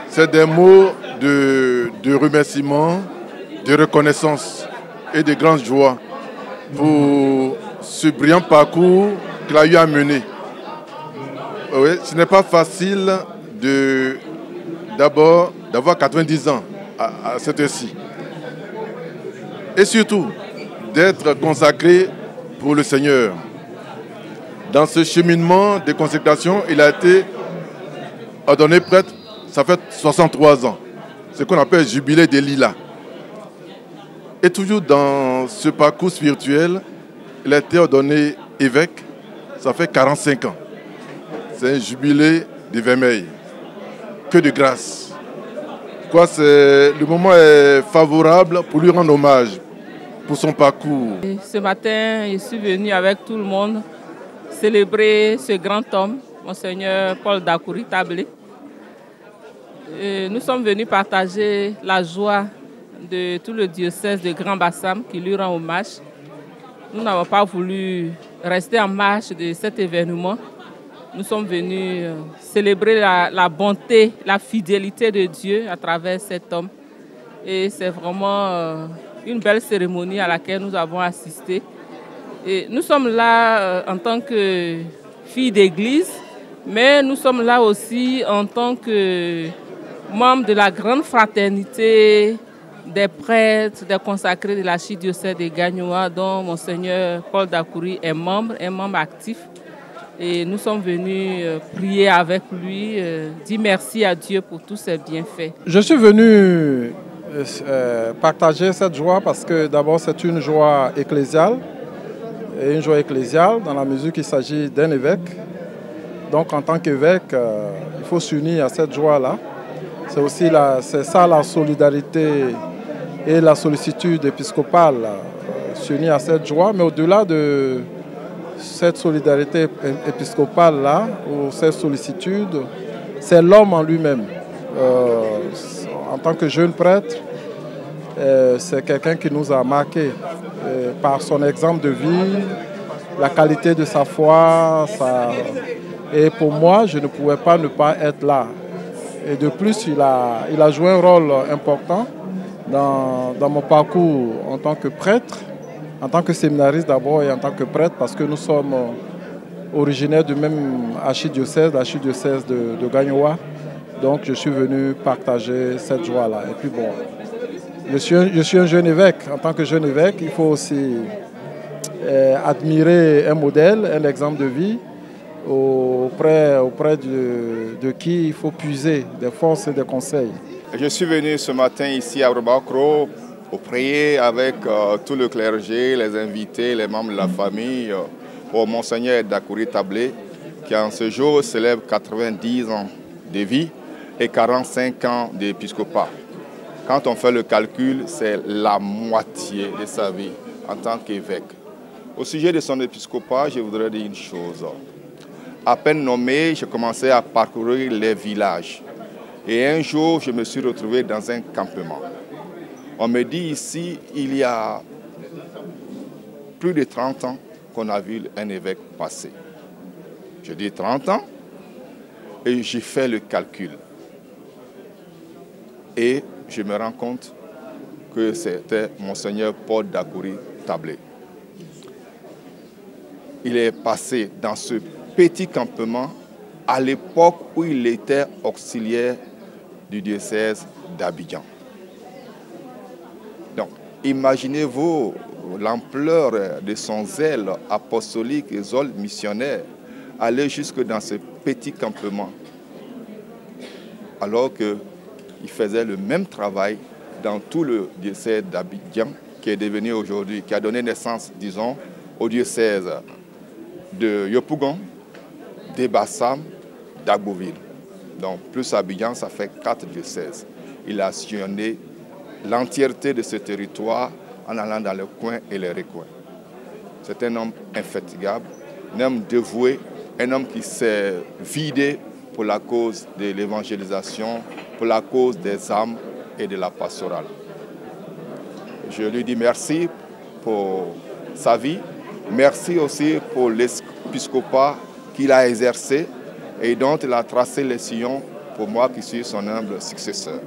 C'est des mots de remerciement, de reconnaissance et de grande joie pour ce brillant parcours qu'il a eu à mener. Oui, ce n'est pas facile d'abord d'avoir 90 ans à cette heure-ci. Et surtout, d'être consacré pour le Seigneur. Dans ce cheminement de consécration, il a été ordonné prêtre, ça fait 63 ans. Ce qu'on appelle jubilé des lilas. Et toujours dans ce parcours spirituel, il a été ordonné évêque, ça fait 45 ans. C'est un jubilé de vermeil. Que de grâce. Le moment est favorable pour lui rendre hommage pour son parcours. Ce matin, je suis venu avec tout le monde célébrer ce grand homme, Monseigneur Paul Dakouri Tablé. Nous sommes venus partager la joie de tout le diocèse de Grand Bassam qui lui rend hommage. Nous n'avons pas voulu rester en marge de cet événement. Nous sommes venus célébrer la bonté, la fidélité de Dieu à travers cet homme. Et c'est vraiment une belle cérémonie à laquelle nous avons assisté. Et nous sommes là en tant que filles d'église, mais nous sommes là aussi en tant que membres de la grande fraternité des prêtres, des consacrés de l'archidiocèse de Gagnoa, dont Monseigneur Paul Dakouri est membre, un membre actif. Et nous sommes venus prier avec lui, dire merci à Dieu pour tous ses bienfaits. Je suis venu partager cette joie parce que d'abord c'est une joie ecclésiale, et une joie ecclésiale dans la mesure qu'il s'agit d'un évêque. Donc en tant qu'évêque, il faut s'unir à cette joie-là. C'est ça la solidarité et la sollicitude épiscopale, s'unir à cette joie. Mais au-delà de cette solidarité épiscopale-là, ou cette sollicitude, c'est l'homme en lui-même. En tant que jeune prêtre, c'est quelqu'un qui nous a marqués par son exemple de vie, la qualité de sa foi. Et pour moi, je ne pouvais pas ne pas être là. Et de plus, il a joué un rôle important dans mon parcours en tant que prêtre, en tant que séminariste d'abord et en tant que prêtre, parce que nous sommes originaires du même archidiocèse, l'archidiocèse de Gagnoa. Donc je suis venu partager cette joie-là. Et puis bon, je suis un jeune évêque. En tant que jeune évêque, il faut aussi admirer un modèle, un exemple de vie auprès de qui il faut puiser des forces et des conseils. Je suis venu ce matin ici à Robacro pour prier avec tout le clergé, les invités, les membres de la famille, pour Monseigneur Dakouri Tablé, qui en ce jour célèbre 90 ans de vie et 45 ans d'épiscopat. Quand on fait le calcul, c'est la moitié de sa vie en tant qu'évêque. Au sujet de son épiscopat, je voudrais dire une chose. À peine nommé, je commençais à parcourir les villages. Et un jour, je me suis retrouvé dans un campement. On me dit ici, il y a plus de 30 ans qu'on a vu un évêque passer. Je dis 30 ans et j'ai fait le calcul. Et je me rends compte que c'était Monseigneur Paul Dakouri Tablé. Il est passé dans ce petit campement à l'époque où il était auxiliaire du diocèse d'Abidjan. Donc, imaginez-vous l'ampleur de son zèle apostolique et zèle missionnaire, aller jusque dans ce petit campement, alors qu'il faisait le même travail dans tout le diocèse d'Abidjan qui est devenu aujourd'hui, qui a donné naissance, disons, au diocèse de Yopougon, de Bassam, d'Agboville. Donc, plus Abidjan, ça fait 4 diocèses. Il a sillonné l'entièreté de ce territoire en allant dans les coins et les recoins. C'est un homme infatigable, un homme dévoué, un homme qui s'est vidé pour la cause de l'évangélisation, pour la cause des âmes et de la pastorale. Je lui dis merci pour sa vie, merci aussi pour l'épiscopat qu'il a exercé et dont il a tracé les sillons pour moi qui suis son humble successeur.